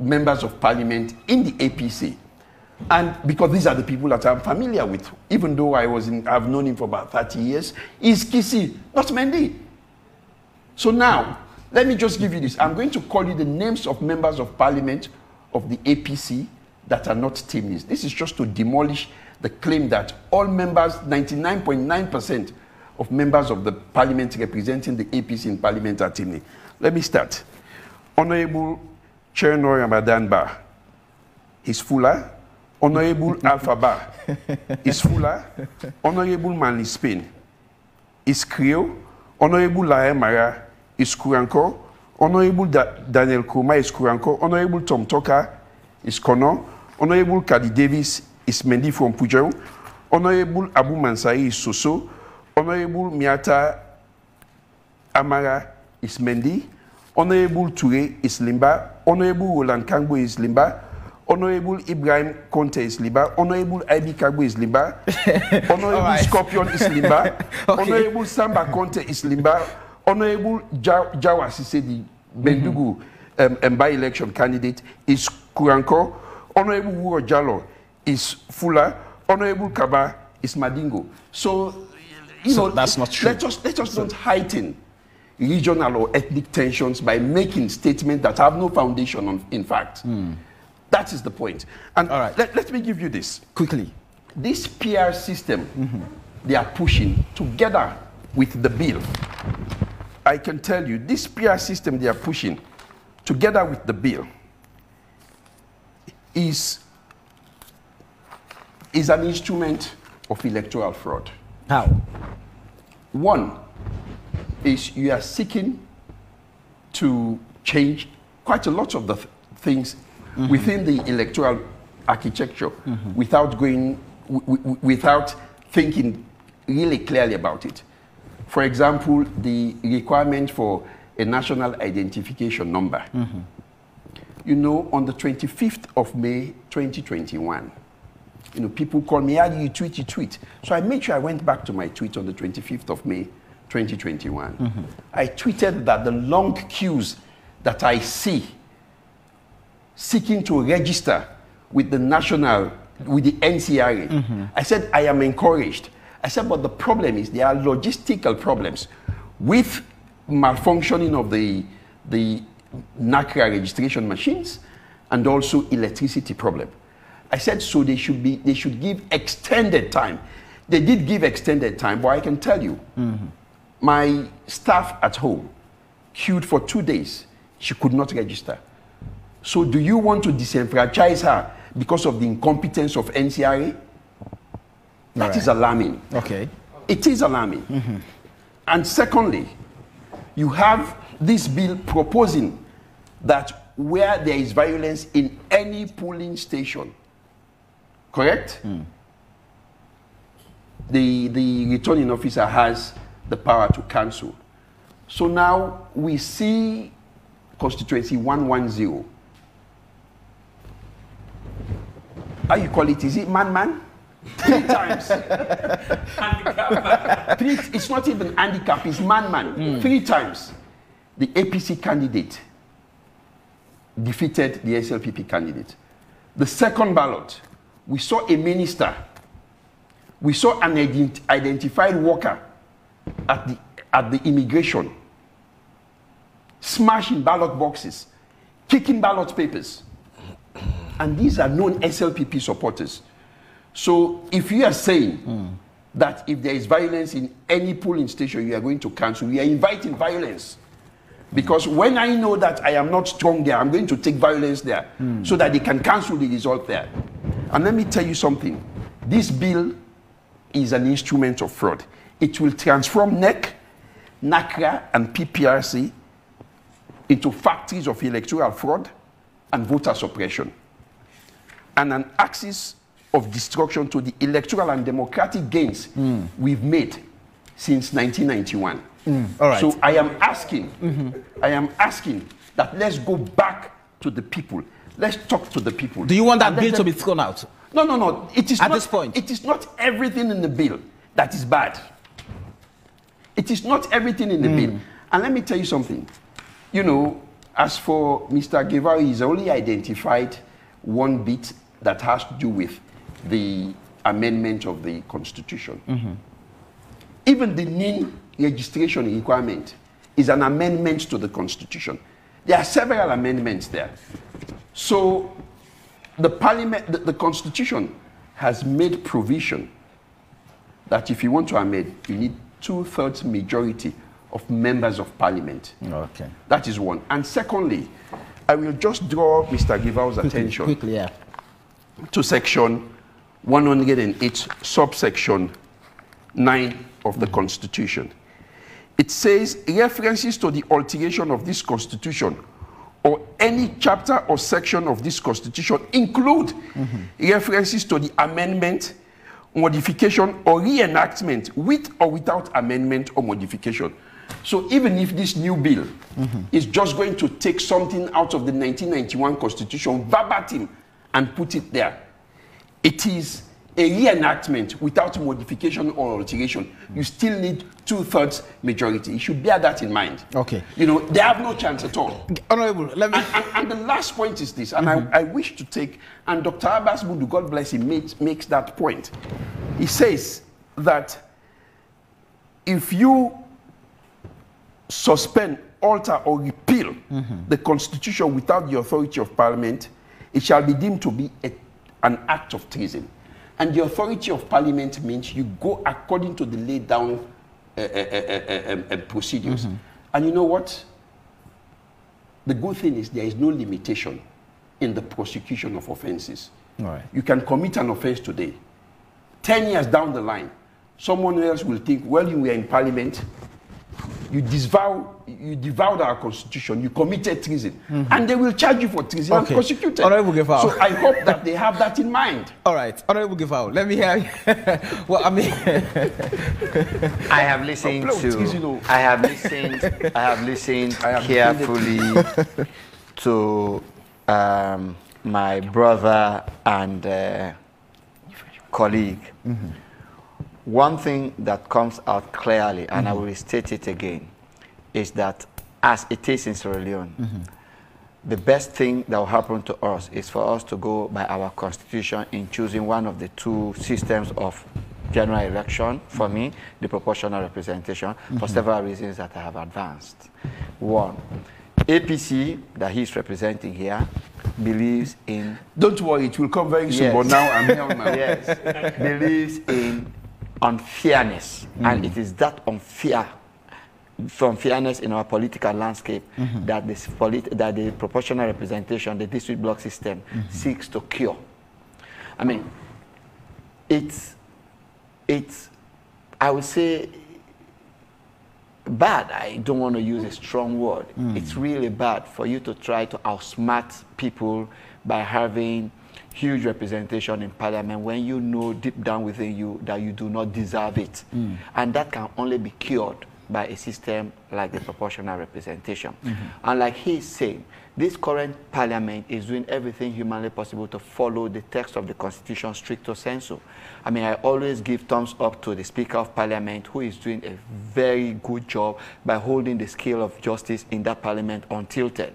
Speaker 7: members of parliament in the APC. And because these are the people that I'm familiar with, even though I've known him for about 30 years, is Kisi, not Mendy. So now, let me just give you this. I'm going to call you the names of members of parliament of the APC that are not teammates. This is just to demolish the claim that all members, 99.9% of members of the parliament representing the APC in parliament are teammates. Let me start. Honorable Cherno Ramadan Ba is Fula. Honorable Alpha Ba is Fula. Honorable Manly Spain is Creole. Honorable Lae Mara is Kuranko. Honorable Daniel Kuma is Kuranko. Honorable Tom Toka is Kono. Honorable Kadi Davis is Mendy from Pujao. Honorable Abu Mansai is Soso. Honorable Miata Amara is Mendy. Honorable Toure is Limba. Honorable Roland Kangbo is Limba. Honorable Ibrahim Conte is Limba. Honorable Ibi Kagbo is Limba. Honorable Scorpion is Limba. Okay. Honorable Samba Conte is Limba. Honorable Jawa Sisedi Bendugu by-election candidate is Kuranko. Honorable Wuro Jalo is Fula. Honorable Kaba is Madingo. So,
Speaker 2: that's not true.
Speaker 7: Let us not heighten regional or ethnic tensions by making statements that have no foundation in fact. That is the point. And
Speaker 2: all right.
Speaker 7: let me give you this.
Speaker 2: Quickly.
Speaker 7: This PR system they are pushing together with the bill. I can tell you, this PR system they are pushing together with the bill is an instrument of electoral fraud.
Speaker 2: How?
Speaker 7: One is you are seeking to change quite a lot of the things within the electoral architecture without without thinking really clearly about it. For example, the requirement for a national identification number. You know, on the 25th of May, 2021, people call me, how do you tweet? You tweet. So I made sure I went back to my tweet on the 25th of May, 2021. I tweeted that the long queues that I see seeking to register with the NCRA, I said, I am encouraged. I said, but the problem is there are logistical problems with malfunctioning of the NACRA registration machines and also electricity problem. I said, so they should give extended time. They did give extended time, but I can tell you, my staff at home queued for 2 days. She could not register. So do you want to disenfranchise her because of the incompetence of NCRA? That is alarming.
Speaker 2: Okay.
Speaker 7: It is alarming. And secondly, you have this bill proposing that where there is violence in any polling station, correct? The returning officer has the power to cancel. So now we see constituency 110. How you call it? Is it man? 3 times. It's not even handicap, it's man. 3 times. The APC candidate defeated the SLPP candidate. The second ballot, we saw a minister, we saw an identified worker at the immigration, smashing ballot boxes, kicking ballot papers. And these are known SLPP supporters. So if you are saying that if there is violence in any polling station, you are going to cancel, we are inviting violence. Because when I know that I am not strong there, I'm going to take violence there so that they can cancel the result there. And let me tell you something. This bill is an instrument of fraud. It will transform NEC, NACRA, and PPRC into factories of electoral fraud and voter suppression, and an axis of destruction to the electoral and democratic gains we've made since 1991.
Speaker 2: All right.
Speaker 7: So I am asking that let's go back to the people. Let's talk to the people.
Speaker 2: Do you want that bill to be thrown out?
Speaker 7: No. It is
Speaker 2: at
Speaker 7: not,
Speaker 2: this point.
Speaker 7: It is not everything in the bill that is bad. It is not everything in the bill. And let me tell you something. You know, As for Mr. Gavao, he's only identified one bit that has to do with the amendment of the Constitution. Even the NIN registration requirement is an amendment to the Constitution. There are several amendments there. So the Parliament, the Constitution has made provision that if you want to amend, you need 2/3 majority of members of Parliament.
Speaker 2: Okay.
Speaker 7: That is one. And secondly, I will just draw Mr. Gavao's attention
Speaker 2: Quickly, yeah.
Speaker 7: to section 108, subsection 9 of the Constitution. It says, references to the alteration of this Constitution or any chapter or section of this Constitution include references to the amendment, modification, or reenactment with or without amendment or modification. So even if this new bill is just going to take something out of the 1991 Constitution verbatim and put it there, it is a reenactment without modification or alteration. You still need 2/3 majority. You should bear that in mind.
Speaker 2: Okay.
Speaker 7: You know, they have no chance at all.
Speaker 2: Honorable, let me...
Speaker 7: And the last point is this, and I wish to take, and Dr. Abbas Budu, God bless him, makes that point. He says that if you suspend, alter, or repeal the Constitution without the authority of Parliament, it shall be deemed to be an act of treason. And the authority of Parliament means you go according to the laid down procedures. And you know what? The good thing is there is no limitation in the prosecution of offenses.
Speaker 2: All right.
Speaker 7: You can commit an offense today. 10 years down the line, someone else will think, well, you were in Parliament, you devoured our Constitution, you committed treason, and they will charge you for treason and prosecute you.
Speaker 2: Honorable Gavao.
Speaker 7: So I hope that they have that in mind.
Speaker 2: All right, Honorable Gavao, let me hear you. Well, I mean...
Speaker 6: I have listened carefully to my brother and colleague. One thing that comes out clearly, and I will restate it again, is that as it is in Sierra Leone, the best thing that will happen to us is for us to go by our constitution in choosing one of the two systems of general election. For me, the proportional representation, for several reasons that I have advanced. One, APC that he's representing here believes in...
Speaker 7: Don't worry, it will come very soon, but now I'm here now.
Speaker 6: Yes, believes in unfairness, and it is that unfairness in our political landscape that the proportional representation, the district block system, seeks to cure. I mean, it's I would say bad. I don't want to use a strong word. It's really bad for you to try to outsmart people by having huge representation in Parliament when you know deep down within you that you do not deserve it. And that can only be cured by a system like the proportional representation. And like he's saying, this current Parliament is doing everything humanly possible to follow the text of the Constitution stricto sensu. I mean, I always give thumbs up to the Speaker of Parliament, who is doing a very good job by holding the scale of justice in that Parliament untilted.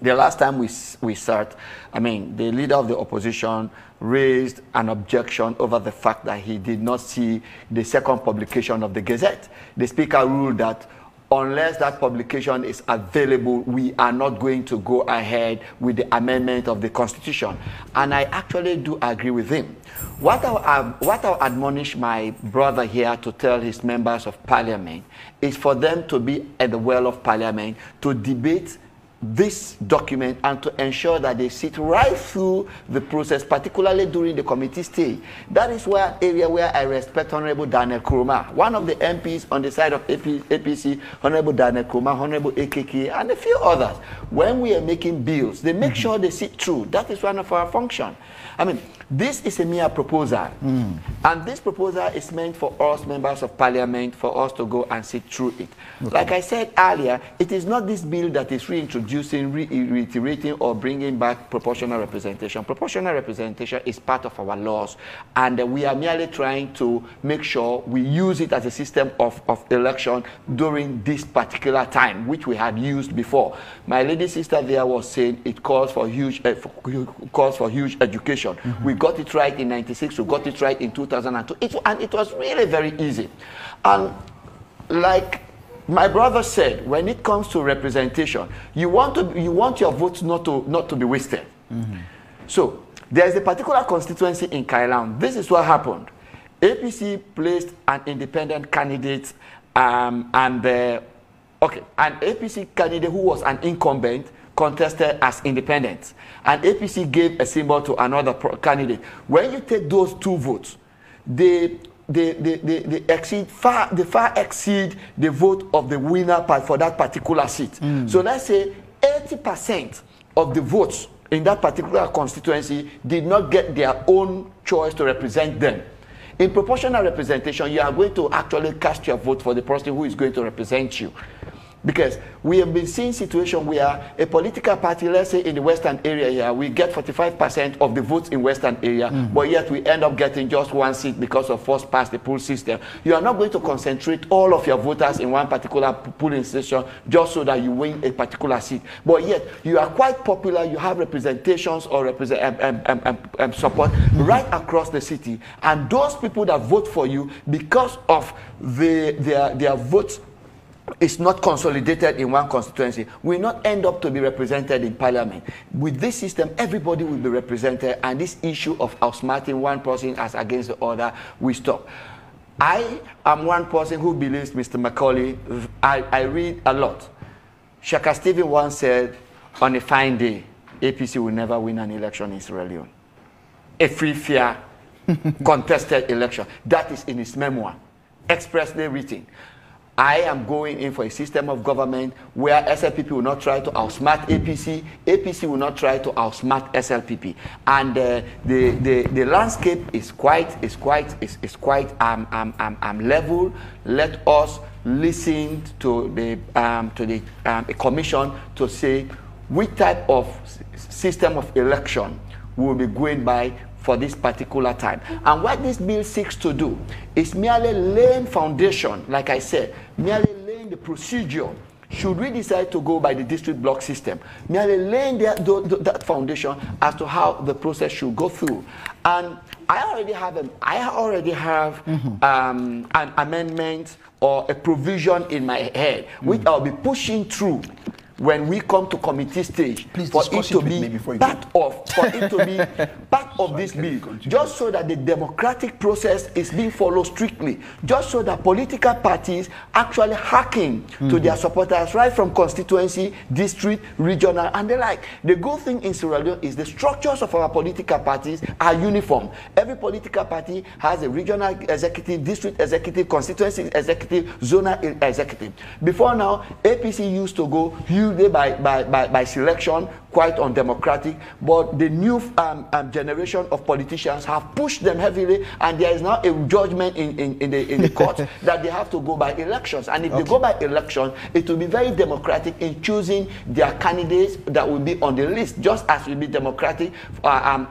Speaker 6: The last time we sat, I mean, the leader of the opposition raised an objection over the fact that he did not see the second publication of the Gazette. The Speaker ruled that unless that publication is available, we are not going to go ahead with the amendment of the Constitution. And I actually do agree with him. What I'll admonish my brother here to tell his members of Parliament is for them to be at the well of Parliament to debate this document and to ensure that they sit right through the process, particularly during the committee stay. That is where area where I respect Honorable Daniel Kuruma, one of the MPs on the side of APC, Honorable Daniel Kuruma, Honorable AKK, and a few others. When we are making bills, they make sure they sit through. That is one of our functions. I mean, this is a mere proposal. And this proposal is meant for us, members of Parliament, for us to go and sit through it. Like I said earlier, it is not this bill that is reintroduced introducing, reiterating, or bringing back proportional representation. Proportional representation is part of our laws, and we are merely trying to make sure we use it as a system of election during this particular time, which we had used before. My lady sister there was saying it calls for huge education. We got it right in '96. We got it right in 2002, and it was really very easy. And like my brother said, when it comes to representation, you want your votes not to be wasted. So there is a particular constituency in Kailan. This is what happened. APC placed an independent candidate, an APC candidate who was an incumbent contested as independent, and APC gave a symbol to another candidate. When you take those two votes, they far exceed the vote of the winner for that particular seat. So let's say 80% of the votes in that particular constituency did not get their own choice to represent them. In proportional representation, you are going to actually cast your vote for the person who is going to represent you. Because we have been seeing situations where a political party, let's say in the Western area here, we get 45% of the votes in Western area, but yet we end up getting just one seat because of first past the poll system. You are not going to concentrate all of your voters in one particular polling station just so that you win a particular seat. But yet you are quite popular, you have representations or support right across the city. And those people that vote for you because of their votes is not consolidated in one constituency, will not end up to be represented in parliament. With this system, everybody will be represented, and this issue of outsmarting one person as against the other will stop. I am one person who believes, Mr. Macauley, I read a lot. Shaka Stephen once said, on a fine day, APC will never win an election in Sierra Leone. A free, fair, contested election. That is in his memoir, expressly written. I am going in for a system of government where SLPP will not try to outsmart APC, APC will not try to outsmart SLPP, and the landscape is quite level. Let us listen to the commission to say which type of system of election we will be going by for this particular time. And what this bill seeks to do is merely laying foundation, like I said, merely laying the procedure. Should we decide to go by the district block system, merely laying that foundation as to how the process should go through. And I already have an amendment or a provision in my head, which I'll be pushing through when we come to committee stage.
Speaker 7: Please
Speaker 6: for it to be part of this bill, just so that the democratic process is being followed strictly, just so that political parties actually hearken to their supporters right from constituency, district, regional, and the like. The good thing in Sierra Leone is the structures of our political parties are uniform. Every political party has a regional executive, district executive, constituency executive, zonal executive. Before now, APC used to go by selection, quite undemocratic, but the new generation of politicians have pushed them heavily, and there is now a judgment in the court that they have to go by elections. And if they go by elections, it will be very democratic in choosing their candidates that will be on the list, just as will be democratic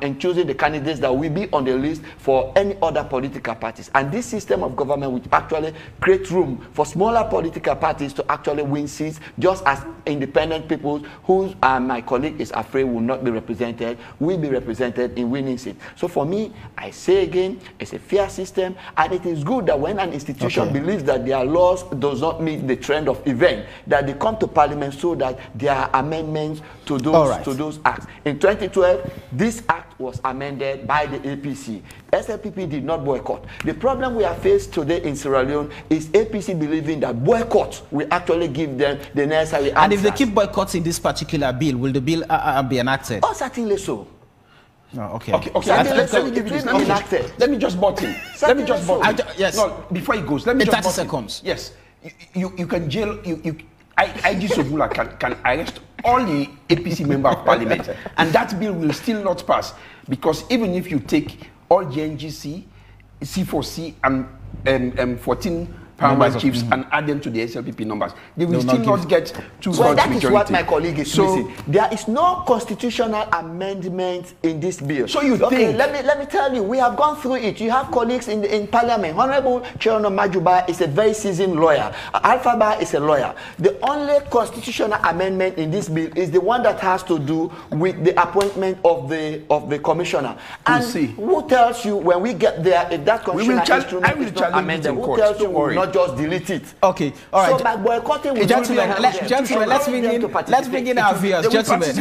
Speaker 6: in choosing the candidates that will be on the list for any other political parties. And this system of government will actually create room for smaller political parties to actually win seats, just as independent people who my colleague is afraid will not be represented, will be represented in winning seats. So for me, I say again, it's a fair system, and it is good that when an institution believes that their laws does not meet the trend of event, that they come to parliament so that there are amendments to those acts. In 2012, this act was amended by the APC. SLPP did not boycott. The problem we are faced today in Sierra Leone is APC believing that boycott will actually give them the necessary answers.
Speaker 2: And if they keep boycotting this particular bill, will the bill be enacted?
Speaker 6: Oh, certainly so.
Speaker 2: Oh, okay.
Speaker 7: Let me just butt in. Let me just butt in.
Speaker 2: Yes.
Speaker 7: No, before he goes, let me just
Speaker 2: 30 seconds.
Speaker 7: Yes. You can jail. IG Sobula can arrest all the APC member of parliament, and that bill will still not pass, because even if you take all GNGC, C4C, and 14 paramount chiefs and add them to the SLPP numbers, they will still not get 2/3
Speaker 5: Well, that
Speaker 7: majority.
Speaker 5: is what my colleague is missing. There is no constitutional amendment in this bill.
Speaker 7: So you
Speaker 5: think?
Speaker 7: think?
Speaker 5: Let me tell you, we have gone through it. You have colleagues in Parliament. Honorable Chairman Majuba is a very seasoned lawyer. Alphaba is a lawyer. The only constitutional amendment in this bill is the one that has to do with the appointment of the commissioner. And who tells you when we get there if that commissioner instrument is not amended? Who tells you we will not just delete it?
Speaker 2: Okay, all right.
Speaker 5: So by boycotting,
Speaker 2: gentlemen, let's bring in our viewers, gentlemen.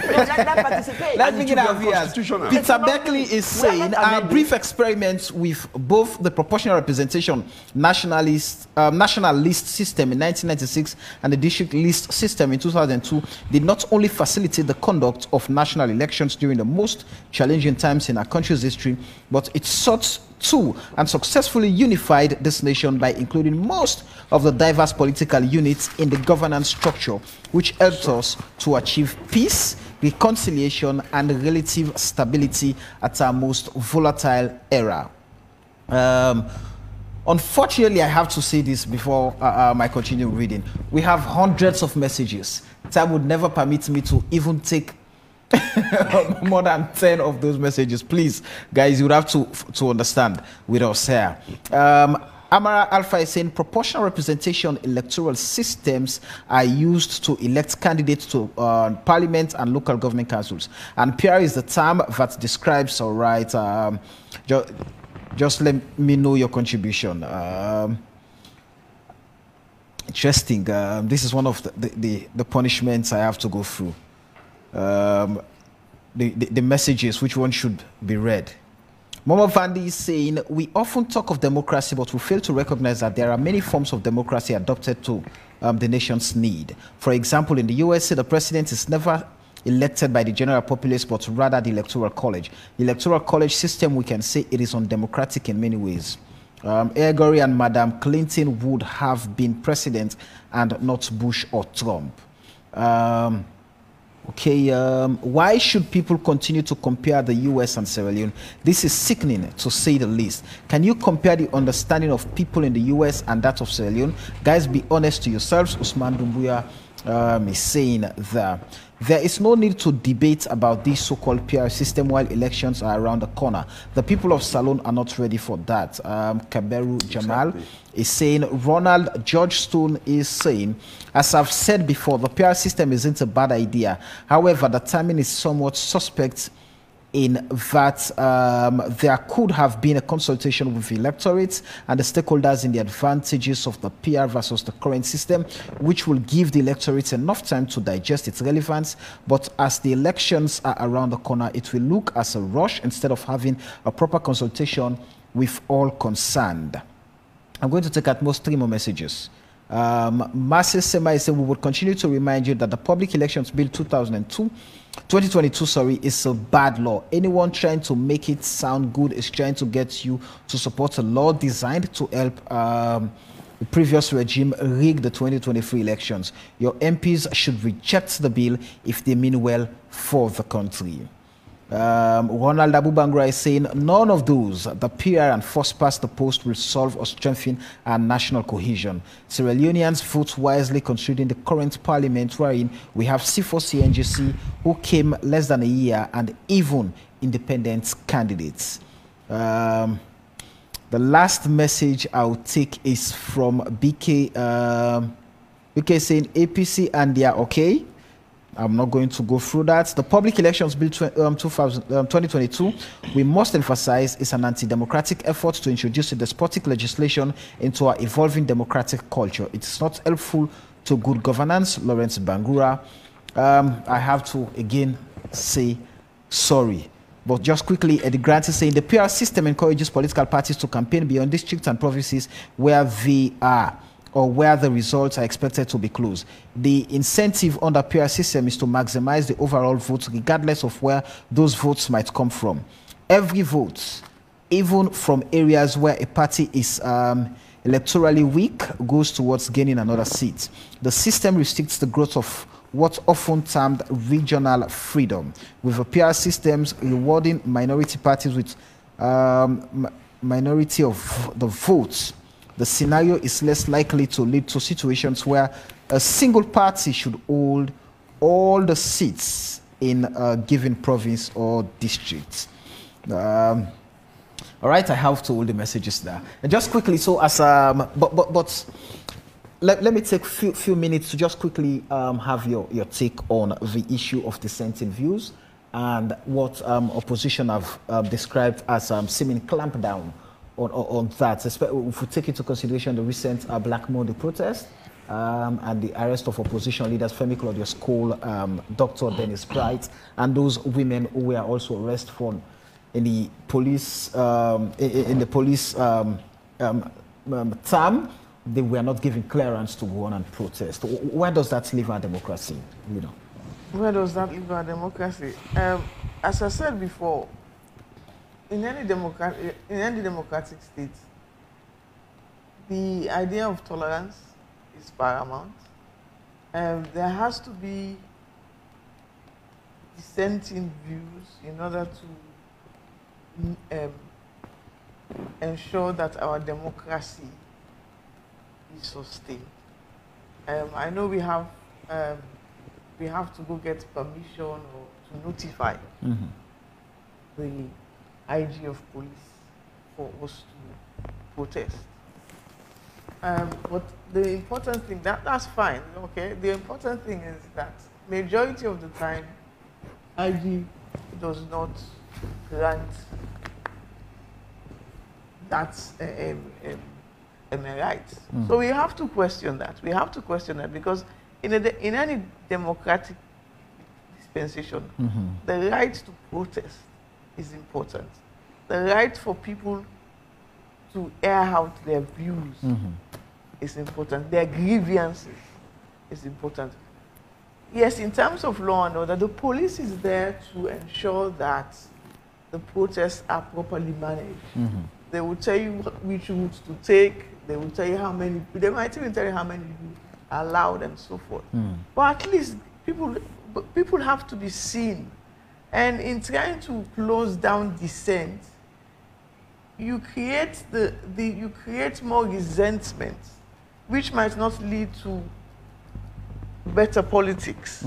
Speaker 2: Let's bring in our viewers. Peter Beckley is saying a brief experiment with both the proportional representation national list system in 1996 and the district list system in 2002 did not only facilitate the conduct of national elections during the most challenging times in our country's history, but it sought to and successfully unified this nation by including most of the diverse political units in the governance structure, which helped us to achieve peace, reconciliation, and relative stability at our most volatile era. Unfortunately, I have to say this before I continue reading. We have hundreds of messages. Time would never permit me to even take more than 10 of those messages. Please, guys, you would have to understand with us here. Amara Alpha is saying proportional representation electoral systems are used to elect candidates to parliament and local government councils. And PR is the term that describes, all right, just let me know your contribution. Interesting. This is one of the punishments I have to go through. The messages, which one should be read. Momo Vandi is saying, we often talk of democracy, but we fail to recognize that there are many forms of democracy adopted to the nation's need. For example, in the USA, the president is never elected by the general populace, but rather the electoral college. The electoral college system, we can say it is undemocratic in many ways. Egori and Madam Clinton would have been president and not Bush or Trump. Why should people continue to compare the US and Sierra Leone? This is sickening, to say the least. Can you compare the understanding of people in the US and that of Sierra Leone? Guys, be honest to yourselves. Usman Dumbuya is saying that there is no need to debate about this so-called PR system while elections are around the corner. The people of Salone are not ready for that. Kaberu Jamal is saying, Ronald George Stone is saying, as I've said before, the PR system isn't a bad idea. However, the timing is somewhat suspect in that there could have been a consultation with electorates and the stakeholders in the advantages of the PR versus the current system, which will give the electorates enough time to digest its relevance. But as the elections are around the corner, it will look as a rush instead of having a proper consultation with all concerned. I'm going to take at most 3 more messages. Marcel Sema said, we would continue to remind you that the Public Elections Bill 2022 is a bad law. Anyone trying to make it sound good is trying to get you to support a law designed to help the previous regime rig the 2023 elections. Your MPs should reject the bill if they mean well for the country. Ronald Abu Bangura is saying, none of those, the PR and first past the post, will solve or strengthen our national cohesion. Sierra Leoneans vote wisely considering the current parliament wherein we have C4 CNGC who came less than a year and even independent candidates. The last message I'll take is from BK. BK saying APC and they are okay. I'm not going to go through that. The Public Elections Bill 2022, we must emphasize, is an anti-democratic effort to introduce a despotic legislation into our evolving democratic culture. It is not helpful to good governance. Lawrence Bangura. I have to again say sorry. But just quickly, Eddie Grant is saying the PR system encourages political parties to campaign beyond districts and provinces where they are, or where the results are expected to be close. The incentive on the PR system is to maximize the overall votes, regardless of where those votes might come from. Every vote, even from areas where a party is electorally weak, goes towards gaining another seat. The system restricts the growth of what's often termed regional freedom, with the PR systems rewarding minority parties with minority of the votes the scenario is less likely to lead to situations where a single party should hold all the seats in a given province or district. All right, I have to all the messages there. And just quickly, so as but let me take few minutes to just quickly have your take on the issue of dissenting views and what opposition have described as seeming clampdown on that. If we take into consideration the recent Black Monday protest and the arrest of opposition leaders Femi Claudius Cole, Dr. Dennis Bright, and those women who were also arrested in the police term, they were not given clearance to go on and protest. Where does that leave our democracy? You know?
Speaker 4: Where does that leave our democracy? As I said before, in any democratic state, the idea of tolerance is paramount. There has to be dissenting views in order to ensure that our democracy is sustained. I know we have to go get permission or to notify the IG of police for us to protest. But the important thing, that's fine, okay? The important thing is that majority of the time, IG does not grant that a right. So we have to question that. We have to question that because in any democratic dispensation, the right to protest is important. The right for people to air out their views is important. Their grievances is important. Yes, in terms of law and order, the police is there to ensure that the protests are properly managed. They will tell you which routes to take. They will tell you how many. They might even tell you how many people are allowed and so forth. But at least people have to be seen. And in trying to close down dissent, you create you create more resentment, which might not lead to better politics.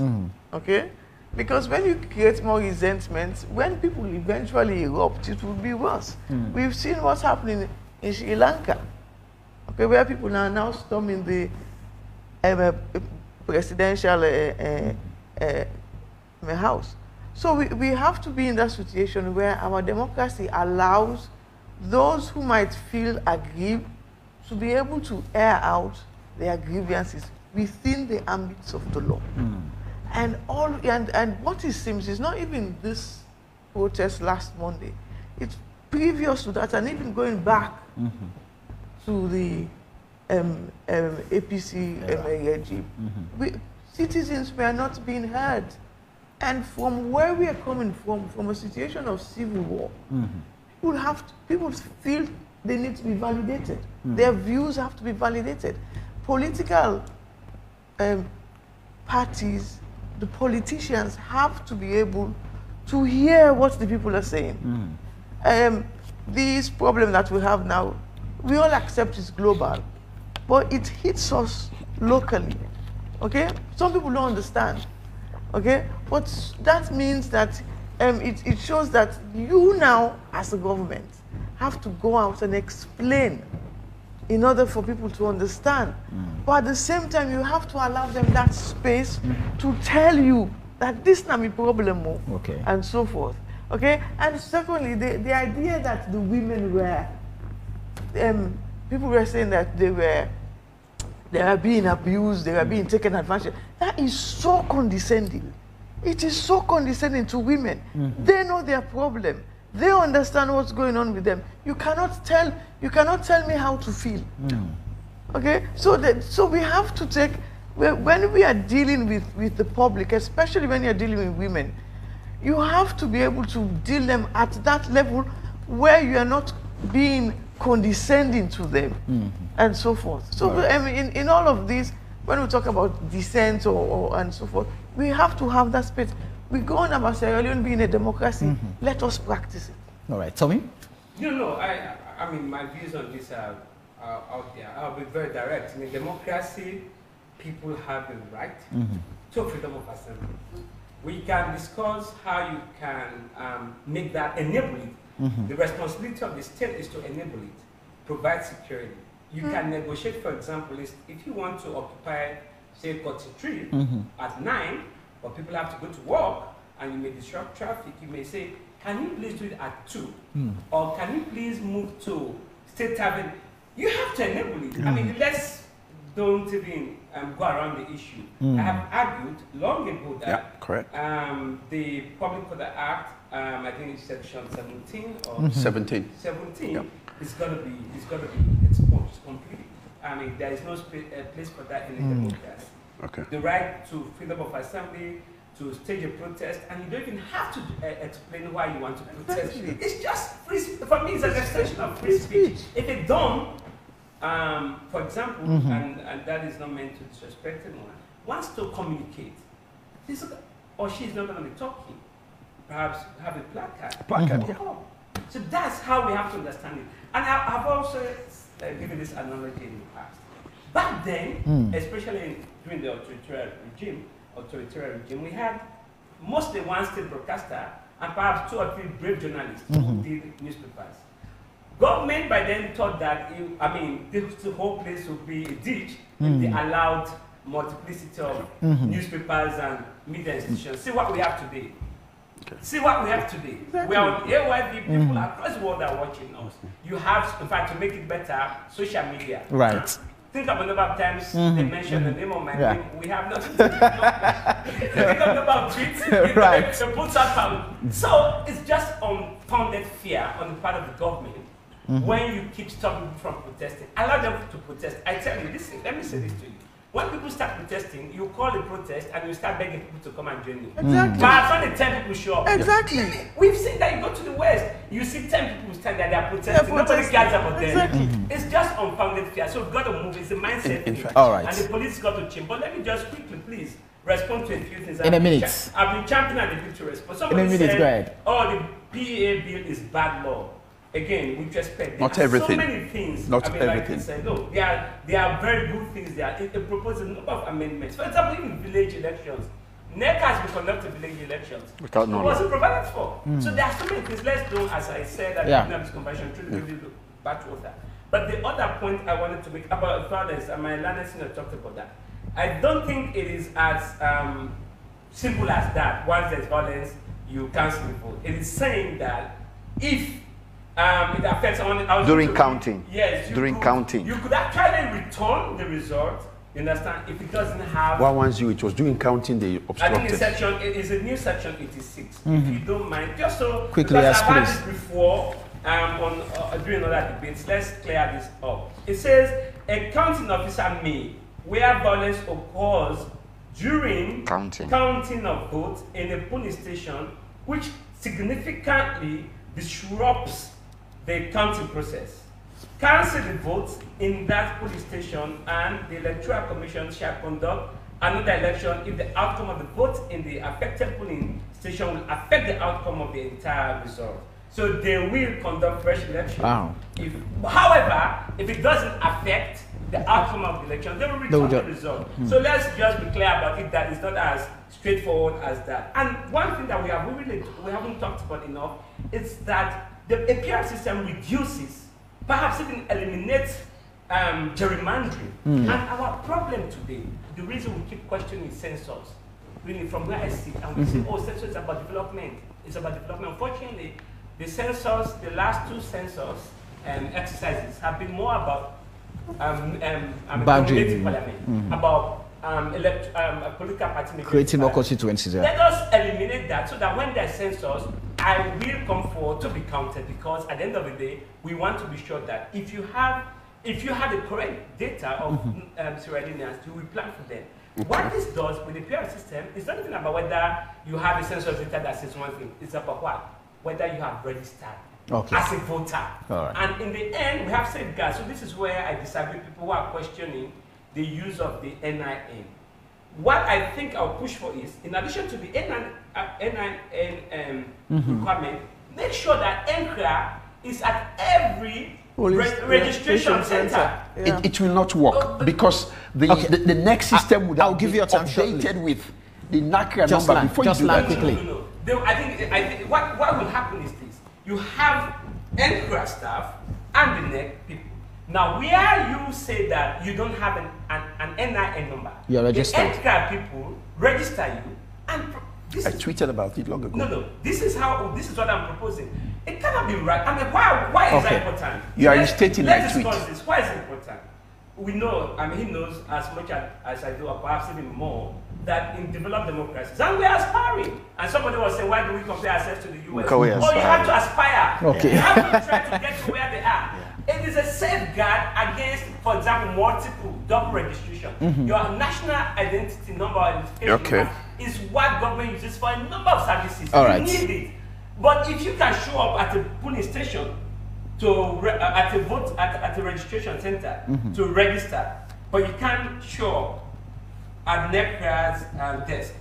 Speaker 4: Okay? Because when you create more resentment, when people eventually erupt, it will be worse. We've seen what's happening in Sri Lanka, okay, where people are now storming the presidential house. So we have to be in that situation where our democracy allows those who might feel aggrieved to be able to air out their grievances within the ambits of the law. And what it seems is not even this protest last Monday. It's previous to that, and even going back to the APC regime. Citizens were not being heard. And from where we are coming from a situation of civil war, people feel they need to be validated. Their views have to be validated. Political parties, the politicians have to be able to hear what the people are saying. This problem that we have now, we all accept it's global, but it hits us locally, okay? Some people don't understand, okay? But that means that it shows that you now, as a government, have to go out and explain in order for people to understand. But at the same time, you have to allow them that space to tell you that this is not my problem, and so forth. Okay? And secondly, the idea that the women were, people were saying that they were being abused, they were being taken advantage. That is so condescending. It is so condescending to women. They know their problem. They understand what's going on with them. You cannot tell me how to feel. Okay? So we have to take, when we are dealing with the public, especially when you're dealing with women, you have to be able to deal them at that level where you are not being condescending to them and so forth. So I mean, in all of this, when we talk about dissent and so forth, we have to have that space. We go on about Sierra Leone being a democracy. Let us practice it.
Speaker 2: All right, Tommy?
Speaker 3: No, I mean, my views on this are out there. I'll be very direct. In a democracy, people have the right to freedom of assembly. We can discuss how you can make that enable it. The responsibility of the state is to enable it, provide security. You can negotiate, for example, if you want to occupy, say, 43 at 9, but people have to go to work and you may disrupt traffic, you may say, can you please do it at 2? Or can you please move to State Avenue? You have to enable it. I mean, let's don't even go around the issue. I have argued long ago that the Public Order Act, I think it's section 17 or 17 is going to be expunged completely. I mean, there is no place for that in a democracy. The right to freedom of assembly, to stage a protest, and you don't even have to explain why you want to protest. It's just free speech. For me, it's an extension of free speech. If it's done, for example, and that is not meant to disrespect anyone, wants to communicate, this or she is not going to be talking, perhaps have a placard. So that's how we have to understand it. And I've also given this analogy in the past. Back then, especially during the authoritarian regime, we had mostly one state broadcaster and perhaps 2 or 3 brave journalists who did newspapers. Government by then thought that, the whole place would be a ditch if they allowed multiplicity of newspapers and media institutions. See what we have today. See what we have today. We are on AYV, people across the world are watching us. You have, in fact, to make it better, social media.
Speaker 2: Right.
Speaker 3: Think of a number of times they mention the name of my name. We have nothing to do. Think of a number of tweets. They put out. So it's just unfounded fear on the part of the government when you keep stopping people from protesting. Allow them to protest. I tell you, listen, let me say this to you. When people start protesting, you call a protest and you start begging people to come and join you.
Speaker 4: Exactly.
Speaker 3: But when the 10 people show up,
Speaker 4: exactly.
Speaker 3: We've seen that. You go to the West, you see 10 people stand there, they are protesting. Nobody cares about them. It's just unfounded fear. So we've got to move. It's a mindset thing.
Speaker 2: All right.
Speaker 3: And the police got to change. But let me just quickly, please, respond to a few things.
Speaker 2: In a minute.
Speaker 3: I've been championing the bill to respond.
Speaker 2: In a minute, go ahead.
Speaker 3: Oh, the PA bill is bad law. Again, with respect,
Speaker 7: not everything.
Speaker 3: So many things.
Speaker 7: Not everything.
Speaker 3: Like said, no, there are very good things there. It proposes a number of amendments. For example, even village elections. NEC has been conducting village elections.
Speaker 5: Without knowledge.
Speaker 3: It wasn't provided for. So there are so many things. Let's do, as I said, at the beginning of this conversation, really back to that. But the other point I wanted to make about violence, and my learned senior talked about that. I don't think it is as simple as that. Once there's violence, you cancel the vote. It is saying that if it affects on
Speaker 5: during counting.
Speaker 3: Yes,
Speaker 5: during counting.
Speaker 3: You could actually return the result. You understand? If it doesn't have.
Speaker 7: What ones you? It was during counting they obstructed.
Speaker 3: I think the section it is a new section 86. If you don't mind, just so
Speaker 2: quickly,
Speaker 3: I've had this before during other debates. Let's clear this up. It says a counting officer may, where violence occurs during counting of votes in a polling station, which significantly disrupts the counting process, cancel the votes in that polling station, and the Electoral Commission shall conduct another election if the outcome of the vote in the affected polling station will affect the outcome of the entire result. So they will conduct fresh elections.
Speaker 2: Wow.
Speaker 3: However, if it doesn't affect the outcome of the election, they will return the result. So let's just be clear about it that it's not as straightforward as that. And one thing that we haven't talked about enough is that the APR system reduces, perhaps even eliminates gerrymandering. And our problem today, the reason we keep questioning censors, really from where I sit, and we say, oh, census is about development. It's about development. Unfortunately, the census, the last 2 census exercises have been more about
Speaker 2: boundary,
Speaker 3: about political party
Speaker 2: creating more constituencies.
Speaker 3: Let us eliminate that so that when there's census, I will come forward to be counted, because at the end of the day, we want to be sure that if you have the correct data of Sierra Leoneans, you will plan for them. What this does with the PR system is not even about whether you have a census data that says one thing. It's about what? Whether you have registered as a voter. And in the end, we have safeguards. So this is where I disagree with people who are questioning the use of the NIN. What I think I'll push for is, in addition to the NIN requirement, make sure that NCRA is at every registration center.
Speaker 4: Yeah.
Speaker 7: It will not work because the next system would
Speaker 2: I'll
Speaker 7: have
Speaker 2: give
Speaker 7: been
Speaker 2: you a time shortly.
Speaker 7: updated with the NACRA
Speaker 2: Just
Speaker 7: number
Speaker 2: land,
Speaker 7: before
Speaker 2: just
Speaker 7: you do
Speaker 2: land
Speaker 7: that.
Speaker 2: quickly.
Speaker 3: No. I think what will happen is this. You have NCRA staff and the NEC people. Now, where you say that you don't have an NIN number,
Speaker 2: You're registered.
Speaker 3: The NCRA people register you and
Speaker 7: I tweeted about it long ago.
Speaker 3: No. This is what I'm proposing. It cannot be right. I mean, why is that important?
Speaker 7: You are restating my
Speaker 3: Let's
Speaker 7: tweet.
Speaker 3: discuss this. Why is it important? We know, I mean, he knows as much as I do, or perhaps even more, that in developed democracies, and we are aspiring. And somebody was saying, why do we compare ourselves to the US?
Speaker 6: Because we
Speaker 3: Oh, you have to aspire.
Speaker 2: Okay.
Speaker 3: You have to try to get to where they are. It is a safeguard against, for example, multiple double registration. Your national identity number or identification number is what government uses for a number of services.
Speaker 2: All
Speaker 3: You
Speaker 2: right.
Speaker 3: need it. But if you can show up at a polling station at a registration center to register, but you can't show up at NECRA's desk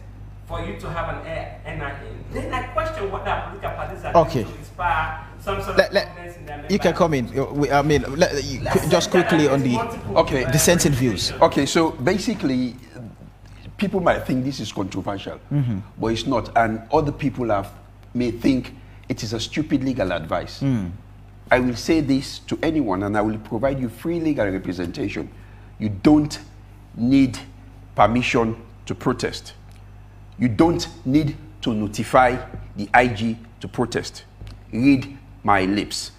Speaker 3: for you to have an NIN, then I question what the political parties are doing to inspire some sort of confidence in their
Speaker 2: You can come in. Just quickly on the dissenting views.
Speaker 7: Okay, so basically, people might think this is controversial, but it's not. And other people may think it is a stupid legal advice. I will say this to anyone, and I will provide you free legal representation. You don't need permission to protest. You don't need to notify the IG to protest. Read my lips.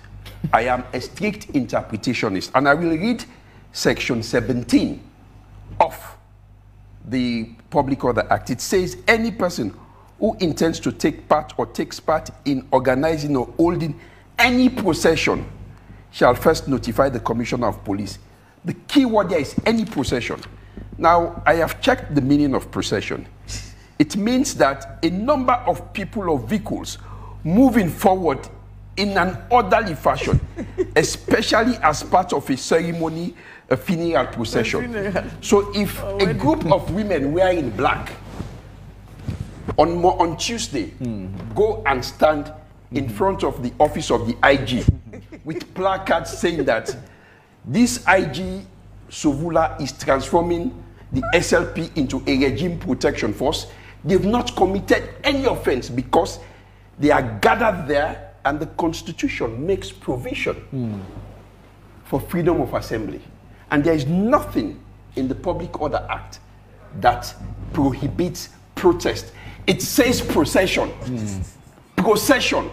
Speaker 7: I am a strict interpretationist, and I will read section 17 of the Public Order Act. It says any person who intends to take part or takes part in organizing or holding any procession shall first notify the Commissioner of Police. The key word there is any procession. Now, I have checked the meaning of procession. It means that a number of people or vehicles moving forward in an orderly fashion, especially as part of a ceremony, a funeral procession. So if a group of women wearing black on Tuesday go and stand in front of the office of the IG with placards saying that this IG Sovula is transforming the SLP into a regime protection force, they've not committed any offense because they are gathered there and the Constitution makes provision for freedom of assembly. And there is nothing in the Public Order Act that prohibits protest. It says procession. Procession.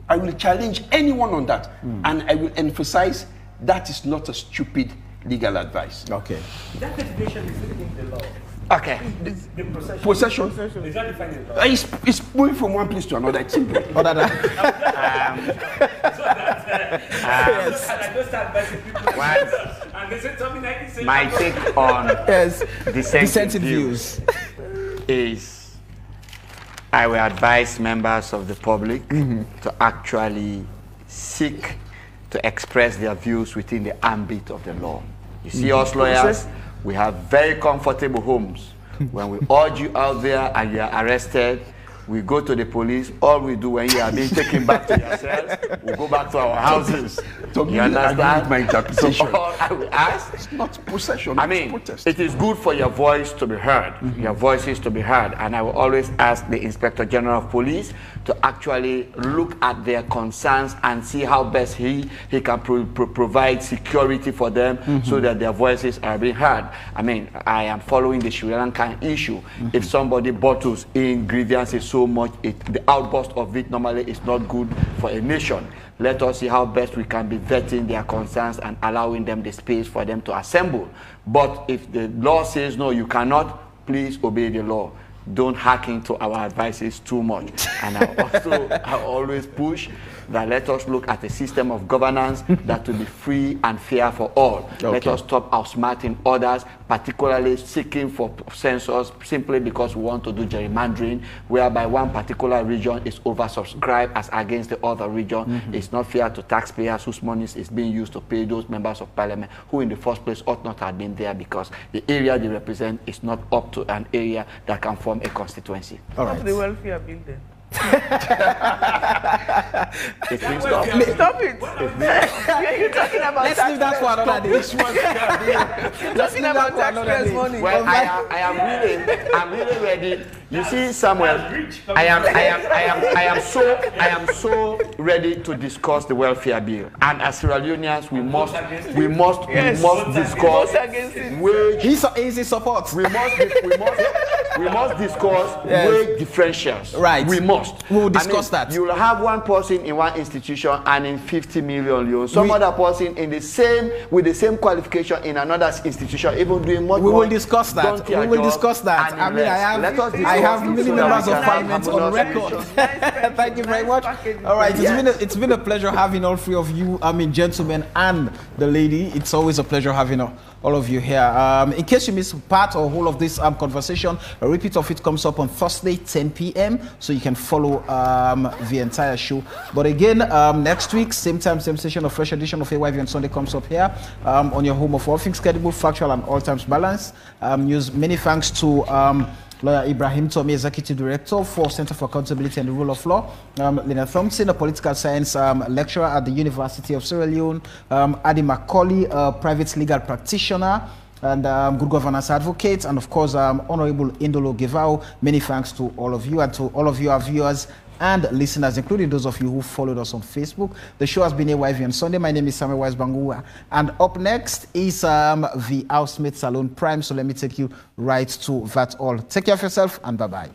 Speaker 7: I will challenge anyone on that. And I will emphasize that is not a stupid legal advice.
Speaker 2: Okay.
Speaker 3: That definition is in the law.
Speaker 6: Okay.
Speaker 3: The
Speaker 7: Procession.
Speaker 3: Is not defined in the law.
Speaker 7: It's moving from one place to another. It's simple.
Speaker 3: So that I don't start messing people. And they say something like this.
Speaker 6: My take on
Speaker 2: Dissenting views
Speaker 6: is I will advise members of the public to actually seek to express their views within the ambit of the law. You see, us lawyers, we have very comfortable homes. When we urge you out there and you are arrested, we go to the police. All we do when you are being taken back to your cells, we go back to our houses. You understand?
Speaker 7: My interpretation.
Speaker 6: So all I will ask,
Speaker 7: It's not possession.
Speaker 6: I
Speaker 7: it's
Speaker 6: mean,
Speaker 7: protest.
Speaker 6: it is good for your voice to be heard, your voices to be heard. And I will always ask the Inspector General of Police to actually look at their concerns and see how best he can provide security for them so that their voices are being heard. I mean, I am following the Sri Lankan issue. If somebody bottles in grievances so much, the outburst of it normally is not good for a nation. Let us see how best we can be vetting their concerns and allowing them the space for them to assemble. But if the law says no, you cannot, please obey the law. Don't hack into our advices too much. And I always push that let us look at a system of governance that will be free and fair for all. Okay. Let us stop outsmarting others, particularly seeking for censors simply because we want to do gerrymandering, whereby one particular region is oversubscribed as against the other region. It's not fair to taxpayers whose money is being used to pay those members of parliament who in the first place ought not have been there because the area they represent is not up to an area that can form a constituency.
Speaker 2: All right.
Speaker 4: The welfare bill then.
Speaker 6: It's been stopped.
Speaker 4: Stop it. You're talking about
Speaker 2: Let's leave that for another day.
Speaker 4: You're talking about taxpayers' money.
Speaker 6: Well, I'm really ready. You see, Samuel, I am so ready to discuss the welfare bill. And as Sierra Leoneans, we must discuss wage.
Speaker 2: He's in support.
Speaker 6: We must discuss wage differentials.
Speaker 2: Right.
Speaker 6: We must.
Speaker 2: We will discuss that.
Speaker 6: You will have one person in one institution and in 50 million loans. Some other person in with the same qualification in another institution, even doing much more.
Speaker 2: We will discuss that. I mean, I have many members of parliament on record. Thank you very much. All right, it's been a pleasure having all three of you. I mean, gentlemen and the lady. It's always a pleasure having all of you here. In case you missed part or whole of this conversation, a repeat of it comes up on Thursday, 10 p.m. So you can follow the entire show. But again, next week, same time, same session, a fresh edition of AYV on Sunday comes up here on your home of all things credible, factual, and all times balanced. Many thanks to Lawyer Ibrahim, Executive Director for Center for Accountability and the Rule of Law. Lenna Thompson, a political science lecturer at the University of Sierra Leone. Macauley, a private legal practitioner and good governance advocate. And of course, Honorable Hindolo Gavao. Many thanks to all of you and to all of you, our viewers and listeners, including those of you who followed us on Facebook. The show has been AYV on Sunday. My name is Samuel Bangura. And up next is the Housemate Salon Prime. So let me take you right to that all. Take care of yourself and bye-bye.